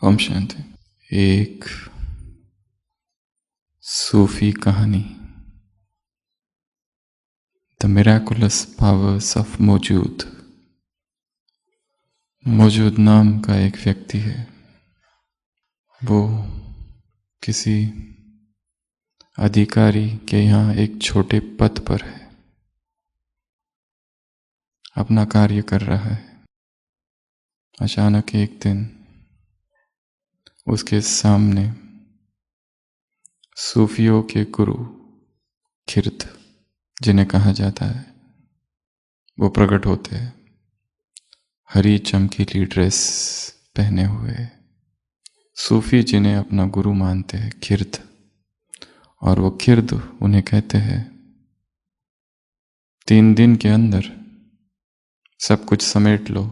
ओम शांति। एक सूफी कहानी, the miraculous powers of मौजूद। मौजूद नाम का एक व्यक्ति है। वो किसी अधिकारी के यहाँ एक छोटे पद पर है, अपना कार्य कर रहा है। अचानक एक दिन उसके सामने सूफियों के गुरु खिर्द, जिन्हें कहा जाता है, वो प्रकट होते हैं। हरी चमकीली ड्रेस पहने हुए सूफी जिन्हें अपना गुरु मानते हैं, खिर्द। और वो खिर्द उन्हें कहते हैं, 3 दिन के अंदर सब कुछ समेट लो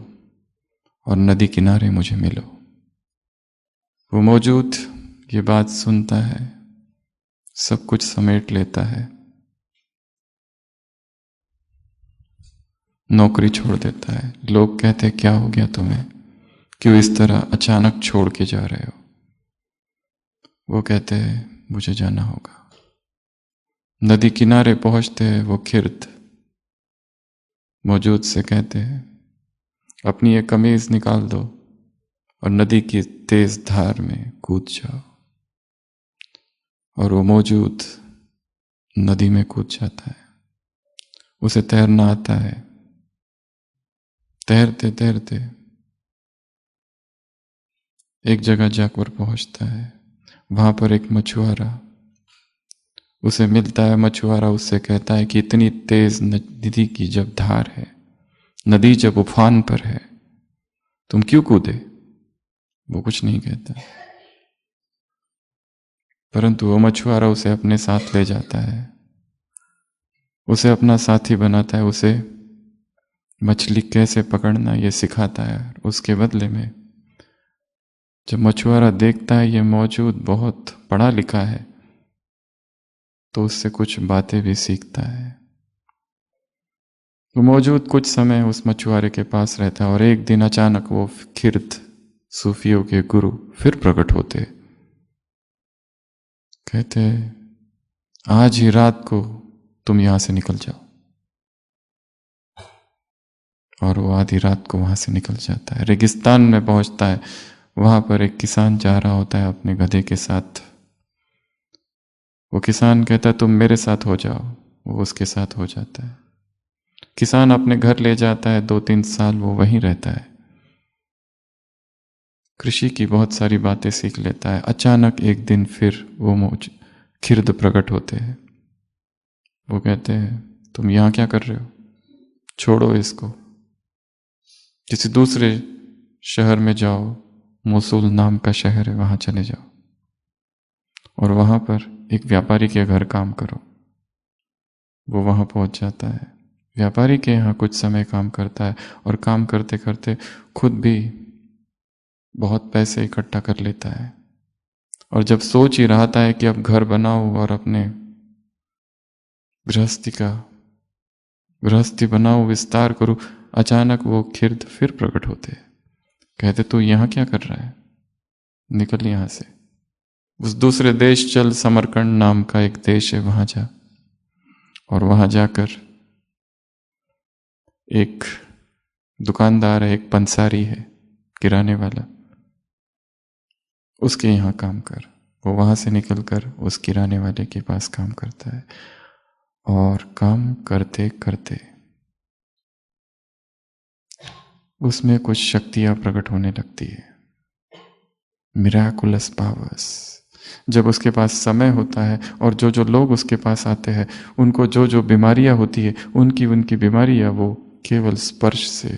और नदी किनारे मुझे मिलो। वो मौजूद ये बात सुनता है, सब कुछ समेट लेता है, नौकरी छोड़ देता है। लोग कहते हैं, क्या हो गया तुम्हें, क्यों इस तरह अचानक छोड़ के जा रहे हो? वो कहते हैं, मुझे जाना होगा। नदी किनारे पहुंचते हैं, वो खिर्द मौजूद से कहते हैं, अपनी ये कमीज निकाल दो और नदी की तेज धार में कूद जाओ। और वो मौजूद नदी में कूद जाता है। उसे तैरना आता है। तैरते तैरते एक जगह जाकर पहुंचता है। वहां पर एक मछुआरा उसे मिलता है। मछुआरा उससे कहता है कि इतनी तेज नदी की जब धार है, नदी जब उफान पर है, तुम क्यों कूदे? वो कुछ नहीं कहता, परंतु वो मछुआरा उसे अपने साथ ले जाता है, उसे अपना साथी बनाता है, उसे मछली कैसे पकड़ना ये सिखाता है। उसके बदले में जब मछुआरा देखता है ये मौजूद बहुत पढ़ा लिखा है, तो उससे कुछ बातें भी सीखता है। वो मौजूद कुछ समय उस मछुआरे के पास रहता है और एक दिन अचानक वो खिर्द सूफियों के गुरु फिर प्रकट होते। कहते, आज ही रात को तुम यहां से निकल जाओ। और वो आधी रात को वहां से निकल जाता है। रेगिस्तान में पहुंचता है। वहां पर एक किसान जा रहा होता है अपने गधे के साथ। वो किसान कहता है, तुम मेरे साथ हो जाओ। वो उसके साथ हो जाता है। किसान अपने घर ले जाता है। 2-3 साल वो वहीं रहता है। कृषि की बहुत सारी बातें सीख लेता है। अचानक एक दिन फिर वो खिर्द प्रकट होते हैं। वो कहते हैं, तुम यहां क्या कर रहे हो? छोड़ो इसको, किसी दूसरे शहर में जाओ। मोसूल नाम का शहर है, वहां चले जाओ और वहां पर एक व्यापारी के घर काम करो। वो वहां पहुंच जाता है। व्यापारी के यहाँ कुछ समय काम करता है और काम करते करते खुद भी बहुत पैसे इकट्ठा कर लेता है। और जब सोच ही रहा था कि अब घर बनाऊं और अपने गृहस्थी बनाऊं, विस्तार करूं, अचानक वो खिर्द फिर प्रकट होते। कहते, तू यहां क्या कर रहा है? निकल यहां से, उस दूसरे देश चल। समरकंद नाम का एक देश है, वहां जा। और वहां जाकर एक दुकानदार है, एक पंसारी है, किराने वाला, उसके यहाँ काम कर। वो वहां से निकलकर उस किराने वाले के पास काम करता है। और काम करते करते उसमें कुछ शक्तियां प्रकट होने लगती है, मिराकुलस पावर्स। जब उसके पास समय होता है और जो जो लोग उसके पास आते हैं, उनको जो जो बीमारियां होती है, उनकी बीमारियां वो केवल स्पर्श से,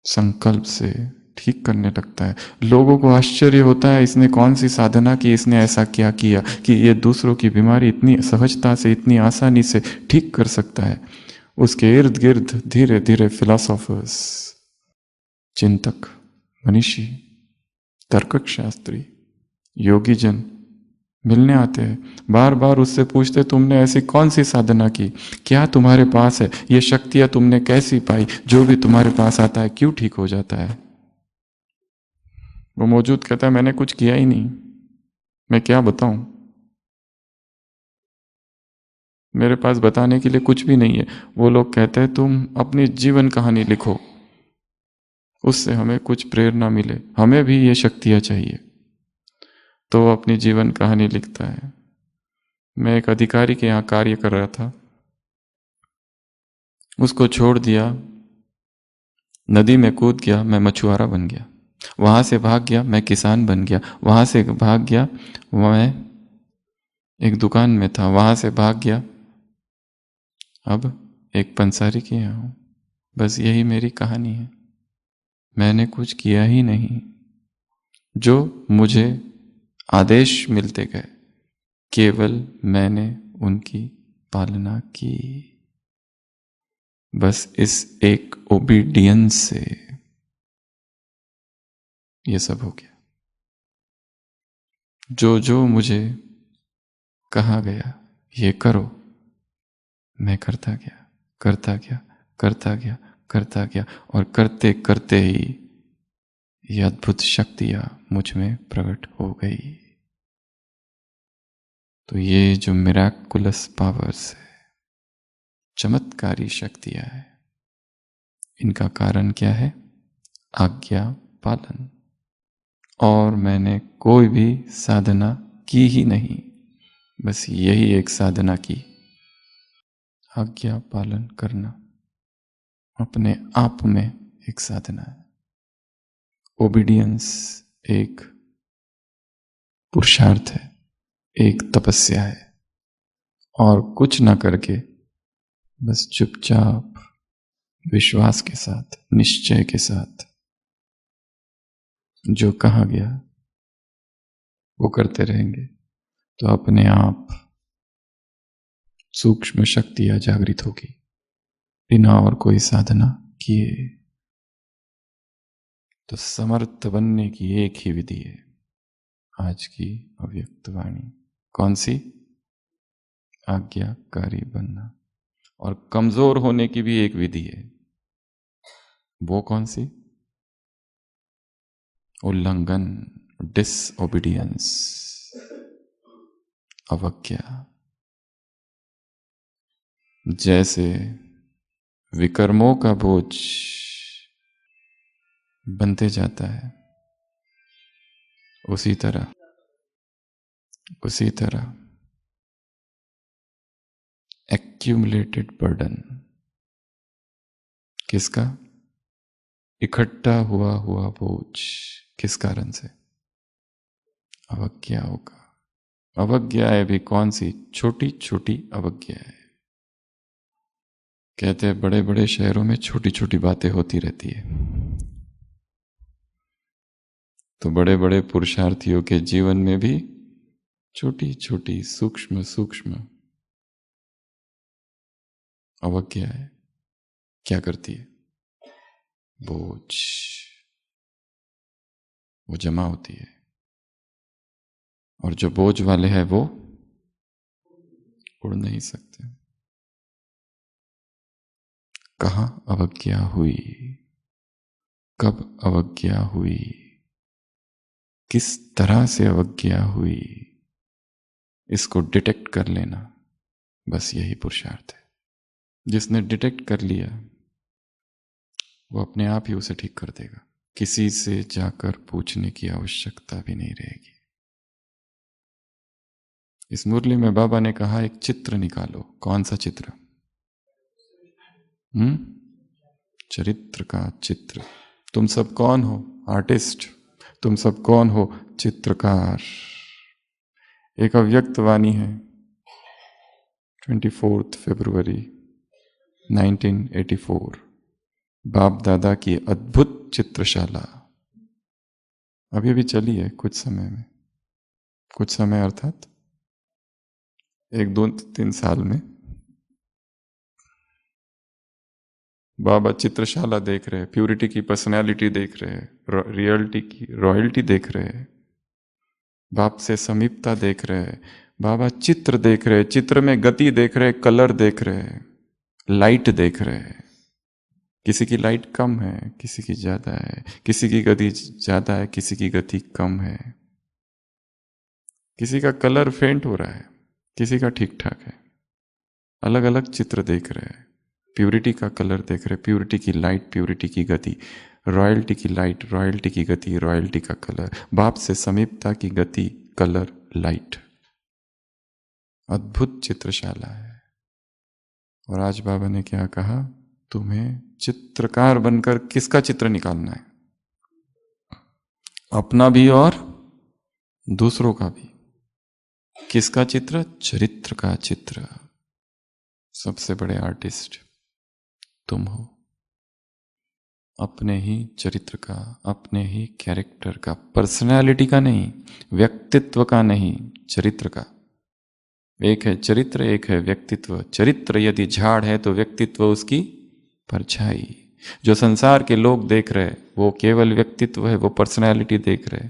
संकल्प से ठीक करने लगता है। लोगों को आश्चर्य होता है, इसने कौन सी साधना की, इसने ऐसा क्या किया कि ये दूसरों की बीमारी इतनी सहजता से, इतनी आसानी से ठीक कर सकता है। उसके इर्द गिर्द धीरे धीरे फिलोसोफर्स, चिंतक, मनीषी, तर्कक शास्त्री, योगी जन मिलने आते हैं। बार बार उससे पूछते, तुमने ऐसी कौन सी साधना की, क्या तुम्हारे पास है, ये शक्तियां तुमने कैसी पाई, जो भी तुम्हारे पास आता है क्यों ठीक हो जाता है? वो मौजूद कहता है मैंने कुछ किया ही नहीं, मैं क्या बताऊं, मेरे पास बताने के लिए कुछ भी नहीं है। वो लोग कहते हैं तुम अपनी जीवन कहानी लिखो, उससे हमें कुछ प्रेरणा मिले, हमें भी ये शक्तियां चाहिए। तो वो अपनी जीवन कहानी लिखता है। मैं एक अधिकारी के यहाँ कार्य कर रहा था, उसको छोड़ दिया, नदी में कूद गया, मैं मछुआरा बन गया। वहां से भाग गया, मैं किसान बन गया। वहां से भाग गया, मैं एक दुकान में था। वहां से भाग गया, अब एक पंसारी के यहाँ हूं। बस यही मेरी कहानी है। मैंने कुछ किया ही नहीं, जो मुझे आदेश मिलते गए, केवल मैंने उनकी पालना की। बस इस एक ओबीडियंस से ये सब हो गया। जो जो मुझे कहा गया ये करो, मैं करता गया, करता गया, करता गया, करता गया, और करते करते ही ये अद्भुत शक्तियां मुझ में प्रकट हो गई। तो ये जो मिराकुलस पावर्स है, चमत्कारी शक्तियां है, इनका कारण क्या है? आज्ञा पालन। और मैंने कोई भी साधना की ही नहीं, बस यही एक साधना की, आज्ञा पालन करना अपने आप में एक साधना है। ओबीडियंस एक पुरुषार्थ है, एक तपस्या है। और कुछ ना करके बस चुपचाप विश्वास के साथ, निश्चय के साथ जो कहा गया वो करते रहेंगे, तो अपने आप सूक्ष्म शक्तियां जागृत होगी, बिना और कोई साधना किए। तो समर्थ बनने की एक ही विधि है, आज की अव्यक्त वाणी। कौन सी? आज्ञाकारी बनना। और कमजोर होने की भी एक विधि है, वो कौन सी? उल्लंघन, डिसओबीडियंस, अवज्ञा। जैसे विकर्मों का बोझ बनते जाता है, उसी तरह एक्यूमुलेटेड बर्डन, किसका? इकट्ठा हुआ बोझ, किस कारण से? अवज्ञाओं का। अवज्ञाएं भी कौन सी? छोटी छोटी अवज्ञाएं। कहते हैं बड़े बड़े शहरों में छोटी छोटी बातें होती रहती है, तो बड़े बड़े पुरुषार्थियों के जीवन में भी छोटी छोटी सूक्ष्म सूक्ष्म अवज्ञाएं क्या करती है? बोझ, वो जमा होती है, और जो बोझ वाले हैं वो उड़ नहीं सकते। कहाँ अवज्ञा हुई, कब अवज्ञा हुई, किस तरह से अवज्ञा हुई, इसको डिटेक्ट कर लेना, बस यही पुरुषार्थ है। जिसने डिटेक्ट कर लिया वो अपने आप ही उसे ठीक कर देगा, किसी से जाकर पूछने की आवश्यकता भी नहीं रहेगी। इस मुरली में बाबा ने कहा एक चित्र निकालो। कौन सा चित्र? चरित्र का चित्र। तुम सब कौन हो? आर्टिस्ट। तुम सब कौन हो? चित्रकार। एक अव्यक्त वाणी है, 24 फरवरी 1984, बाप दादा की अद्भुत चित्रशाला अभी अभी चली है, कुछ समय में, कुछ समय अर्थात 1-2-3 साल में। बाबा चित्रशाला देख रहे हैं, प्यूरिटी की पर्सनैलिटी देख रहे हैं, रियलिटी की रॉयल्टी देख रहे हैं, बाप से समीपता देख रहे हैं। बाबा चित्र देख रहे हैं, चित्र में गति देख रहे हैं, कलर देख रहे हैं, लाइट देख रहे हैं, किसी की लाइट कम है, किसी की ज्यादा है, किसी की गति ज्यादा है, किसी की गति कम है, किसी का कलर फेंट हो रहा है, किसी का ठीक ठाक है। अलग अलग चित्र देख रहे हैं, प्यूरिटी का कलर देख रहे हैं, प्यूरिटी की लाइट, प्यूरिटी की गति, रॉयल्टी की लाइट, रॉयल्टी की गति, रॉयल्टी का कलर, बाप से समीपता की गति, कलर, लाइट। अद्भुत चित्रशाला है। और आज बाबा ने क्या कहा, तुम्हें चित्रकार बनकर किसका चित्र निकालना है? अपना भी और दूसरों का भी। किसका चित्र? चरित्र का चित्र। सबसे बड़े आर्टिस्ट तुम हो। अपने ही चरित्र का, अपने ही कैरेक्टर का, पर्सनैलिटी का नहीं, व्यक्तित्व का नहीं, चरित्र का। एक है चरित्र, एक है व्यक्तित्व। चरित्र यदि झाड़ है तो व्यक्तित्व उसकी परछाई। जो संसार के लोग देख रहे वो केवल व्यक्तित्व है, वो पर्सनैलिटी देख रहे,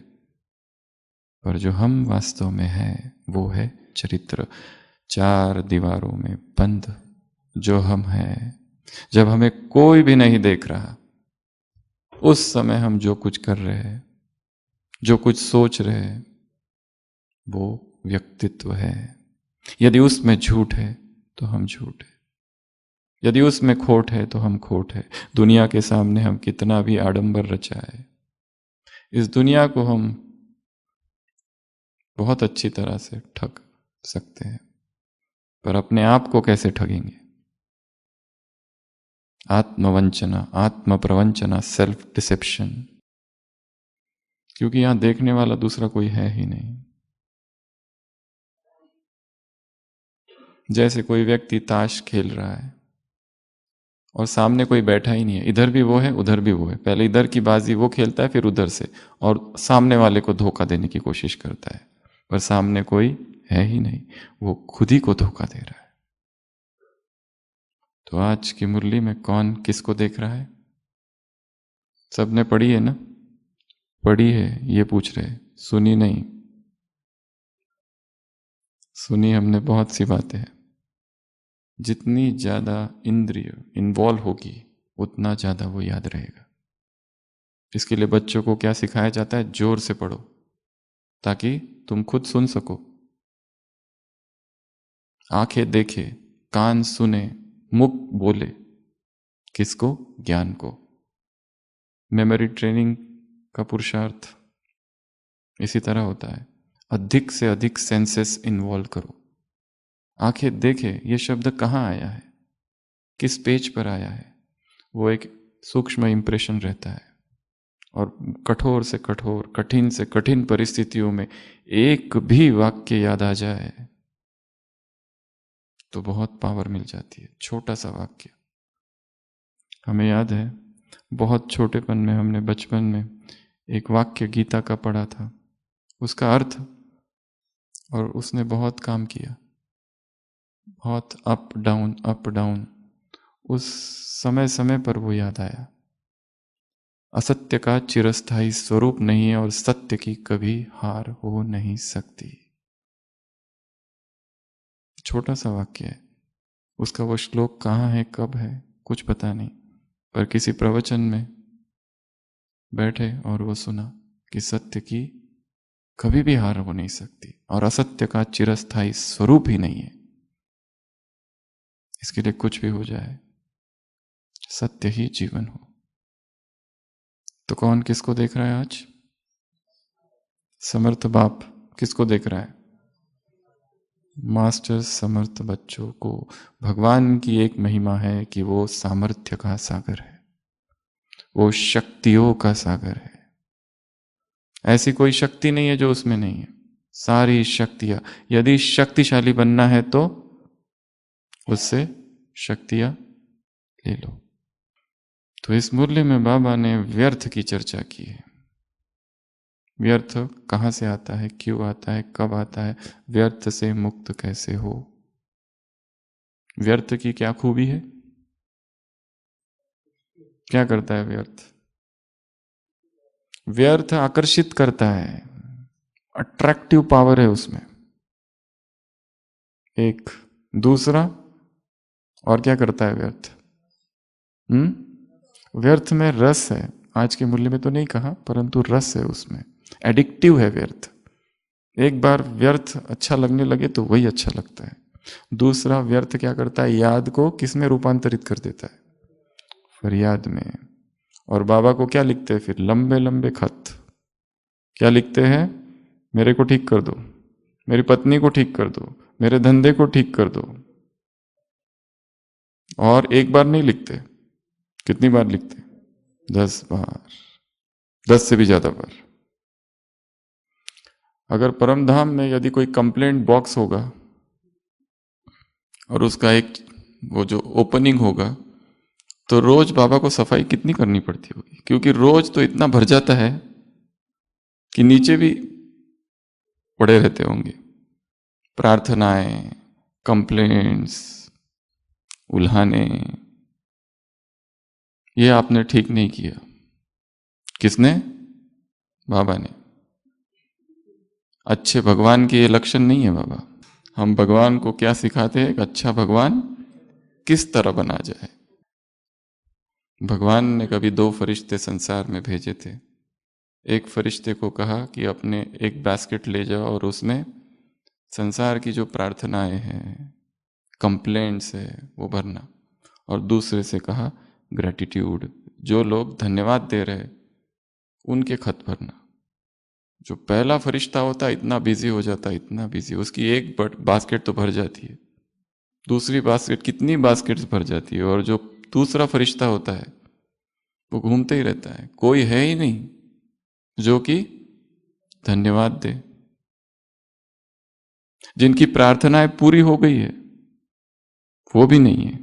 पर जो हम वास्तव में है वो है चरित्र। चार दीवारों में बंद जो हम हैं, जब हमें कोई भी नहीं देख रहा, उस समय हम जो कुछ कर रहे हैं, जो कुछ सोच रहे हैं, वो व्यक्तित्व है। यदि उसमें झूठ है तो हम झूठ है, यदि उसमें खोट है तो हम खोट है। दुनिया के सामने हम कितना भी आडंबर रचाए, इस दुनिया को हम बहुत अच्छी तरह से ठग सकते हैं, पर अपने आप को कैसे ठगेंगे? आत्मवंचना, आत्म प्रवंचना, सेल्फ डिसेप्शन। क्योंकि यहां देखने वाला दूसरा कोई है ही नहीं। जैसे कोई व्यक्ति ताश खेल रहा है और सामने कोई बैठा ही नहीं है, इधर भी वो है उधर भी वो है, पहले इधर की बाजी वो खेलता है फिर उधर से, और सामने वाले को धोखा देने की कोशिश करता है, पर सामने कोई है ही नहीं, वो खुद ही को धोखा दे रहा है। तो आज की मुरली में कौन किसको देख रहा है? सबने पढ़ी है ना? पढ़ी है, ये पूछ रहे, सुनी नहीं? सुनी हमने बहुत सी बातें हैं। जितनी ज्यादा इंद्रिय इन्वॉल्व होगी उतना ज्यादा वो याद रहेगा। इसके लिए बच्चों को क्या सिखाया जाता है? जोर से पढ़ो ताकि तुम खुद सुन सको। आंखें देखे, कान सुने, मुख बोले। किसको? ज्ञान को। मेमोरी ट्रेनिंग का पुरुषार्थ इसी तरह होता है। अधिक से अधिक सेंसेस इन्वॉल्व करो। आंखें देखे, ये शब्द कहाँ आया है, किस पेज पर आया है, वो एक सूक्ष्म इंप्रेशन रहता है। और कठोर से कठोर, कठिन से कठिन परिस्थितियों में एक भी वाक्य याद आ जाए तो बहुत पावर मिल जाती है। छोटा सा वाक्य। हमें याद है बहुत छोटेपन में हमने बचपन में एक वाक्य गीता का पढ़ा था, उसका अर्थ, और उसने बहुत काम किया, बहुत अप डाउन अप डाउन। उस समय समय पर वो याद आया, असत्य का चिरस्थायी स्वरूप नहीं है और सत्य की कभी हार हो नहीं सकती। छोटा सा वाक्य है, उसका वो श्लोक कहाँ है, कब है, कुछ पता नहीं, पर किसी प्रवचन में बैठे और वो सुना कि सत्य की कभी भी हार हो नहीं सकती और असत्य का चिरस्थायी स्वरूप ही नहीं है। इसके लिए कुछ भी हो जाए, सत्य ही जीवन हो। तो कौन किसको देख रहा है आज? समर्थ बाप किसको देख रहा है? मास्टर समर्थ बच्चों को। भगवान की एक महिमा है कि वो सामर्थ्य का सागर है, वो शक्तियों का सागर है। ऐसी कोई शक्ति नहीं है जो उसमें नहीं है। सारी शक्तियां, यदि शक्तिशाली बनना है तो उससे शक्तियां ले लो। तो इस मुरली में बाबा ने व्यर्थ की चर्चा की है। व्यर्थ कहाँ से आता है, क्यों आता है, कब आता है, व्यर्थ से मुक्त कैसे हो। व्यर्थ की क्या खूबी है? क्या करता है व्यर्थ? व्यर्थ आकर्षित करता है, अट्रैक्टिव पावर है उसमें। एक दूसरा, और क्या करता है व्यर्थ? व्यर्थ में रस है, आज के मूल्य में तो नहीं कहा, परंतु रस है उसमें, एडिक्टिव है व्यर्थ। एक बार व्यर्थ अच्छा लगने लगे तो वही अच्छा लगता है। दूसरा, व्यर्थ क्या करता है, याद को किस में रूपांतरित कर देता है, फरियाद में। और बाबा को क्या लिखते हैं फिर, लंबे लंबे खत। क्या लिखते हैं, मेरे को ठीक कर दो, मेरी पत्नी को ठीक कर दो, मेरे धंधे को ठीक कर दो। और एक बार नहीं लिखते, कितनी बार लिखते, 10 बार, 10 से भी ज्यादा बार। अगर परम धाम में यदि कोई कंप्लेंट बॉक्स होगा और उसका एक वो जो ओपनिंग होगा, तो रोज बाबा को सफाई कितनी करनी पड़ती होगी, क्योंकि रोज तो इतना भर जाता है कि नीचे भी पड़े रहते होंगे प्रार्थनाएं, कंप्लेंट्स, उल्हाने। ये आपने ठीक नहीं किया। किसने, बाबा ने। अच्छे भगवान के ये लक्षण नहीं है बाबा। हम भगवान को क्या सिखाते हैं, एक अच्छा भगवान किस तरह बना जाए। भगवान ने कभी 2 फरिश्ते संसार में भेजे थे। एक फरिश्ते को कहा कि अपने एक बास्केट ले जाओ और उसमें संसार की जो प्रार्थनाएं हैं, कंप्लेंट्स है, वो भरना। और दूसरे से कहा ग्रेटिट्यूड, जो लोग धन्यवाद दे रहे उनके खत भरना। जो पहला फरिश्ता होता है इतना बिजी हो जाता है, इतना बिजी, उसकी एक बास्केट तो भर जाती है, दूसरी बास्केट, कितनी बास्केट्स भर जाती है। और जो दूसरा फरिश्ता होता है वो घूमते ही रहता है, कोई है ही नहीं जो कि धन्यवाद दे। जिनकी प्रार्थनाएं पूरी हो गई है वो भी नहीं है।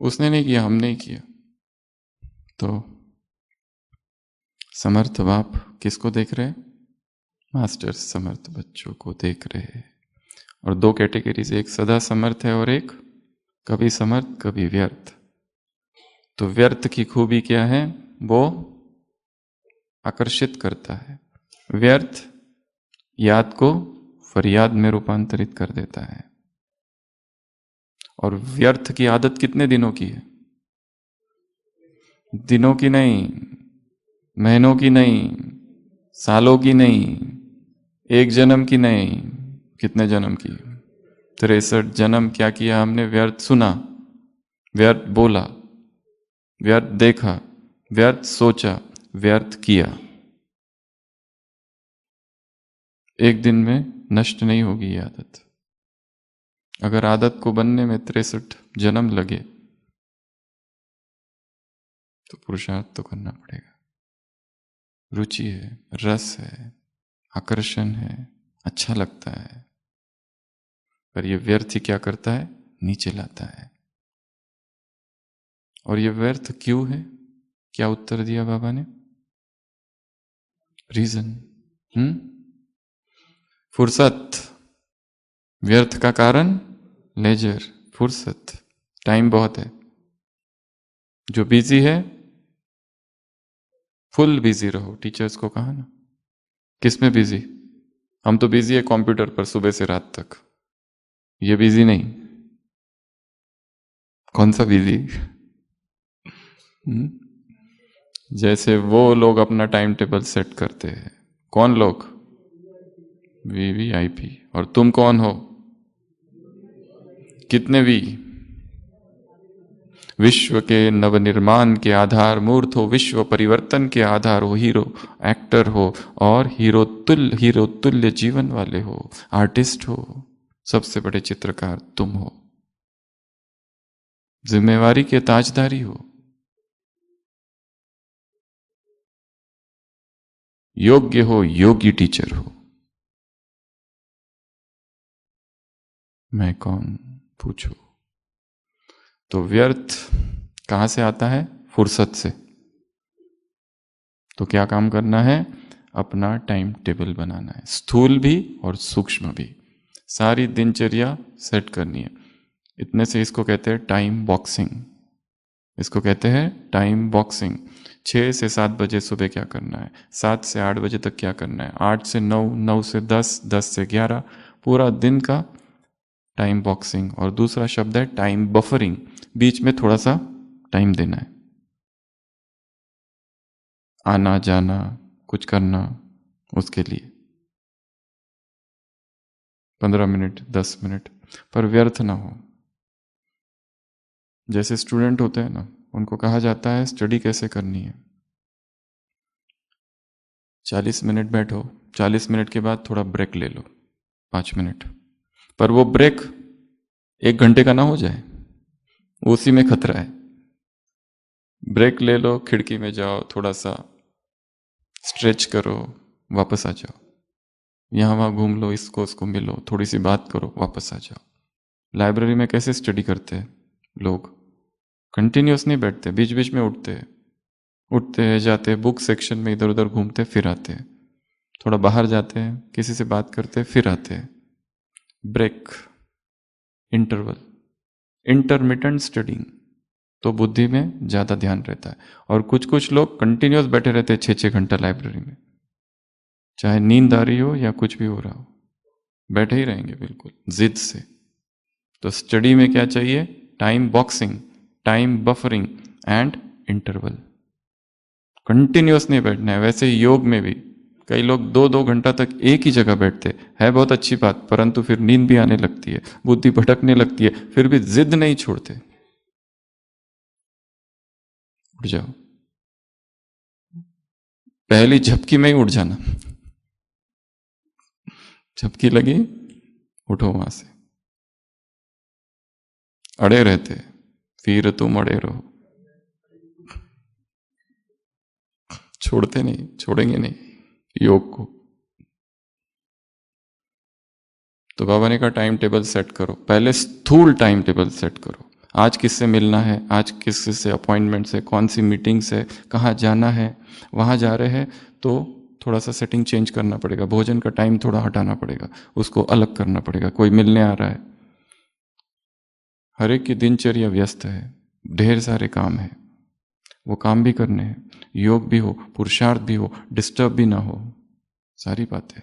उसने नहीं किया, हमने ही किया। तो समर्थ बाप किसको देख रहे हैं, मास्टर समर्थ बच्चों को देख रहे हैं। और 2 कैटेगरीज, एक सदा समर्थ है और एक कभी समर्थ कभी व्यर्थ। तो व्यर्थ की खूबी क्या है, वो आकर्षित करता है। व्यर्थ याद को फरियाद में रूपांतरित कर देता है। और व्यर्थ की आदत कितने दिनों की है, दिनों की नहीं, महीनों की नहीं, सालों की नहीं, एक जन्म की नहीं, कितने जन्म की, 63 जन्म क्या किया हमने, व्यर्थ सुना, व्यर्थ बोला, व्यर्थ देखा, व्यर्थ सोचा, व्यर्थ किया। एक दिन में नष्ट नहीं होगी ये आदत। अगर आदत को बनने में 63 जन्म लगे तो पुरुषार्थ तो करना पड़ेगा। रुचि है, रस है, आकर्षण है, अच्छा लगता है, पर ये व्यर्थ ही क्या करता है, नीचे लाता है। और ये व्यर्थ क्यों है, क्या उत्तर दिया बाबा ने, रीजन, फुर्सत। व्यर्थ का कारण लेजर, फुर्सत, टाइम बहुत है। जो बिजी है फुल बिजी रहो, टीचर्स को कहा ना। किस में बिजी, हम तो बिजी है कंप्यूटर पर सुबह से रात तक, ये बिजी नहीं। कौन सा बिजी, जैसे वो लोग अपना टाइम टेबल सेट करते हैं। कौन लोग, VVIP। और तुम कौन हो, कितने वी, विश्व के नवनिर्माण के आधार मूर्त हो, विश्व परिवर्तन के आधार हो, हीरो एक्टर हो और हीरो तुल्य जीवन वाले हो, आर्टिस्ट हो, सबसे बड़े चित्रकार तुम हो, जिम्मेवारी के ताजदारी हो, योग्य हो, योगी टीचर हो। मैं कौन, पूछो। तो व्यर्थ कहां से आता है, फुर्सत से। तो क्या काम करना है, अपना टाइम टेबल बनाना है, स्थूल भी और सूक्ष्म भी, सारी दिनचर्या सेट करनी है। इतने से इसको कहते हैं टाइम बॉक्सिंग, इसको कहते हैं टाइम बॉक्सिंग। 6 से 7 बजे सुबह क्या करना है, 7 से 8 बजे तक क्या करना है, 8 से 9, 9 से 10, 10 से 11, पूरा दिन का टाइम बॉक्सिंग। और दूसरा शब्द है टाइम बफरिंग, बीच में थोड़ा सा टाइम देना है। आना जाना कुछ करना, उसके लिए 15 मिनट 10 मिनट, पर व्यर्थ ना हो। जैसे स्टूडेंट होते हैं ना, उनको कहा जाता है स्टडी कैसे करनी है। 40 मिनट बैठो, 40 मिनट के बाद थोड़ा ब्रेक ले लो 5 मिनट, पर वो ब्रेक 1 घंटे का ना हो जाए, उसी में खतरा है। ब्रेक ले लो, खिड़की में जाओ, थोड़ा सा स्ट्रेच करो, वापस आ जाओ। यहाँ वहाँ घूम लो, इसको उसको मिलो, थोड़ी सी बात करो, वापस आ जाओ। लाइब्रेरी में कैसे स्टडी करते हैं लोग? कंटिन्यूस नहीं बैठते, बीच बीच में उठते हैं जाते हैं, बुक सेक्शन में इधर उधर घूमते फिर आते हैं, थोड़ा बाहर जाते हैं, किसी से बात करते फिर आते हैं। ब्रेक, इंटरवल, इंटरमिटेंट स्टडिंग, तो बुद्धि में ज़्यादा ध्यान रहता है। और कुछ कुछ लोग कंटिन्यूस बैठे रहते हैं 6-6 घंटा लाइब्रेरी में, चाहे नींद आ रही हो या कुछ भी हो रहा हो, बैठे ही रहेंगे बिल्कुल जिद से। तो स्टडी में क्या चाहिए? Time boxing, time buffering and interval. Continuous नहीं बैठना है। वैसे ही योग में भी कई लोग 2-2 घंटा तक एक ही जगह बैठते हैं, बहुत अच्छी बात, परंतु फिर नींद भी आने लगती है, बुद्धि भटकने लगती है, फिर भी जिद नहीं छोड़ते। उठ जाओ, पहली झपकी में ही उठ जाना। झपकी लगी, उठो वहां से। अड़े रहते फिर तुम अड़े रहो, छोड़ते नहीं, छोड़ेंगे नहीं योग को। तो बाबा ने कहा टाइम टेबल सेट करो, पहले स्थूल टाइम टेबल सेट करो। आज किससे मिलना है, आज किस से अपॉइंटमेंट है, कौन सी मीटिंग्स है, कहाँ जाना है। वहाँ जा रहे हैं तो थोड़ा सा सेटिंग चेंज करना पड़ेगा, भोजन का टाइम थोड़ा हटाना पड़ेगा, उसको अलग करना पड़ेगा। कोई मिलने आ रहा है, हर एक की दिनचर्या व्यस्त है, ढेर सारे काम है, वो काम भी करने हैं, योग भी हो, पुरुषार्थ भी हो, डिस्टर्ब भी ना हो, सारी बातें।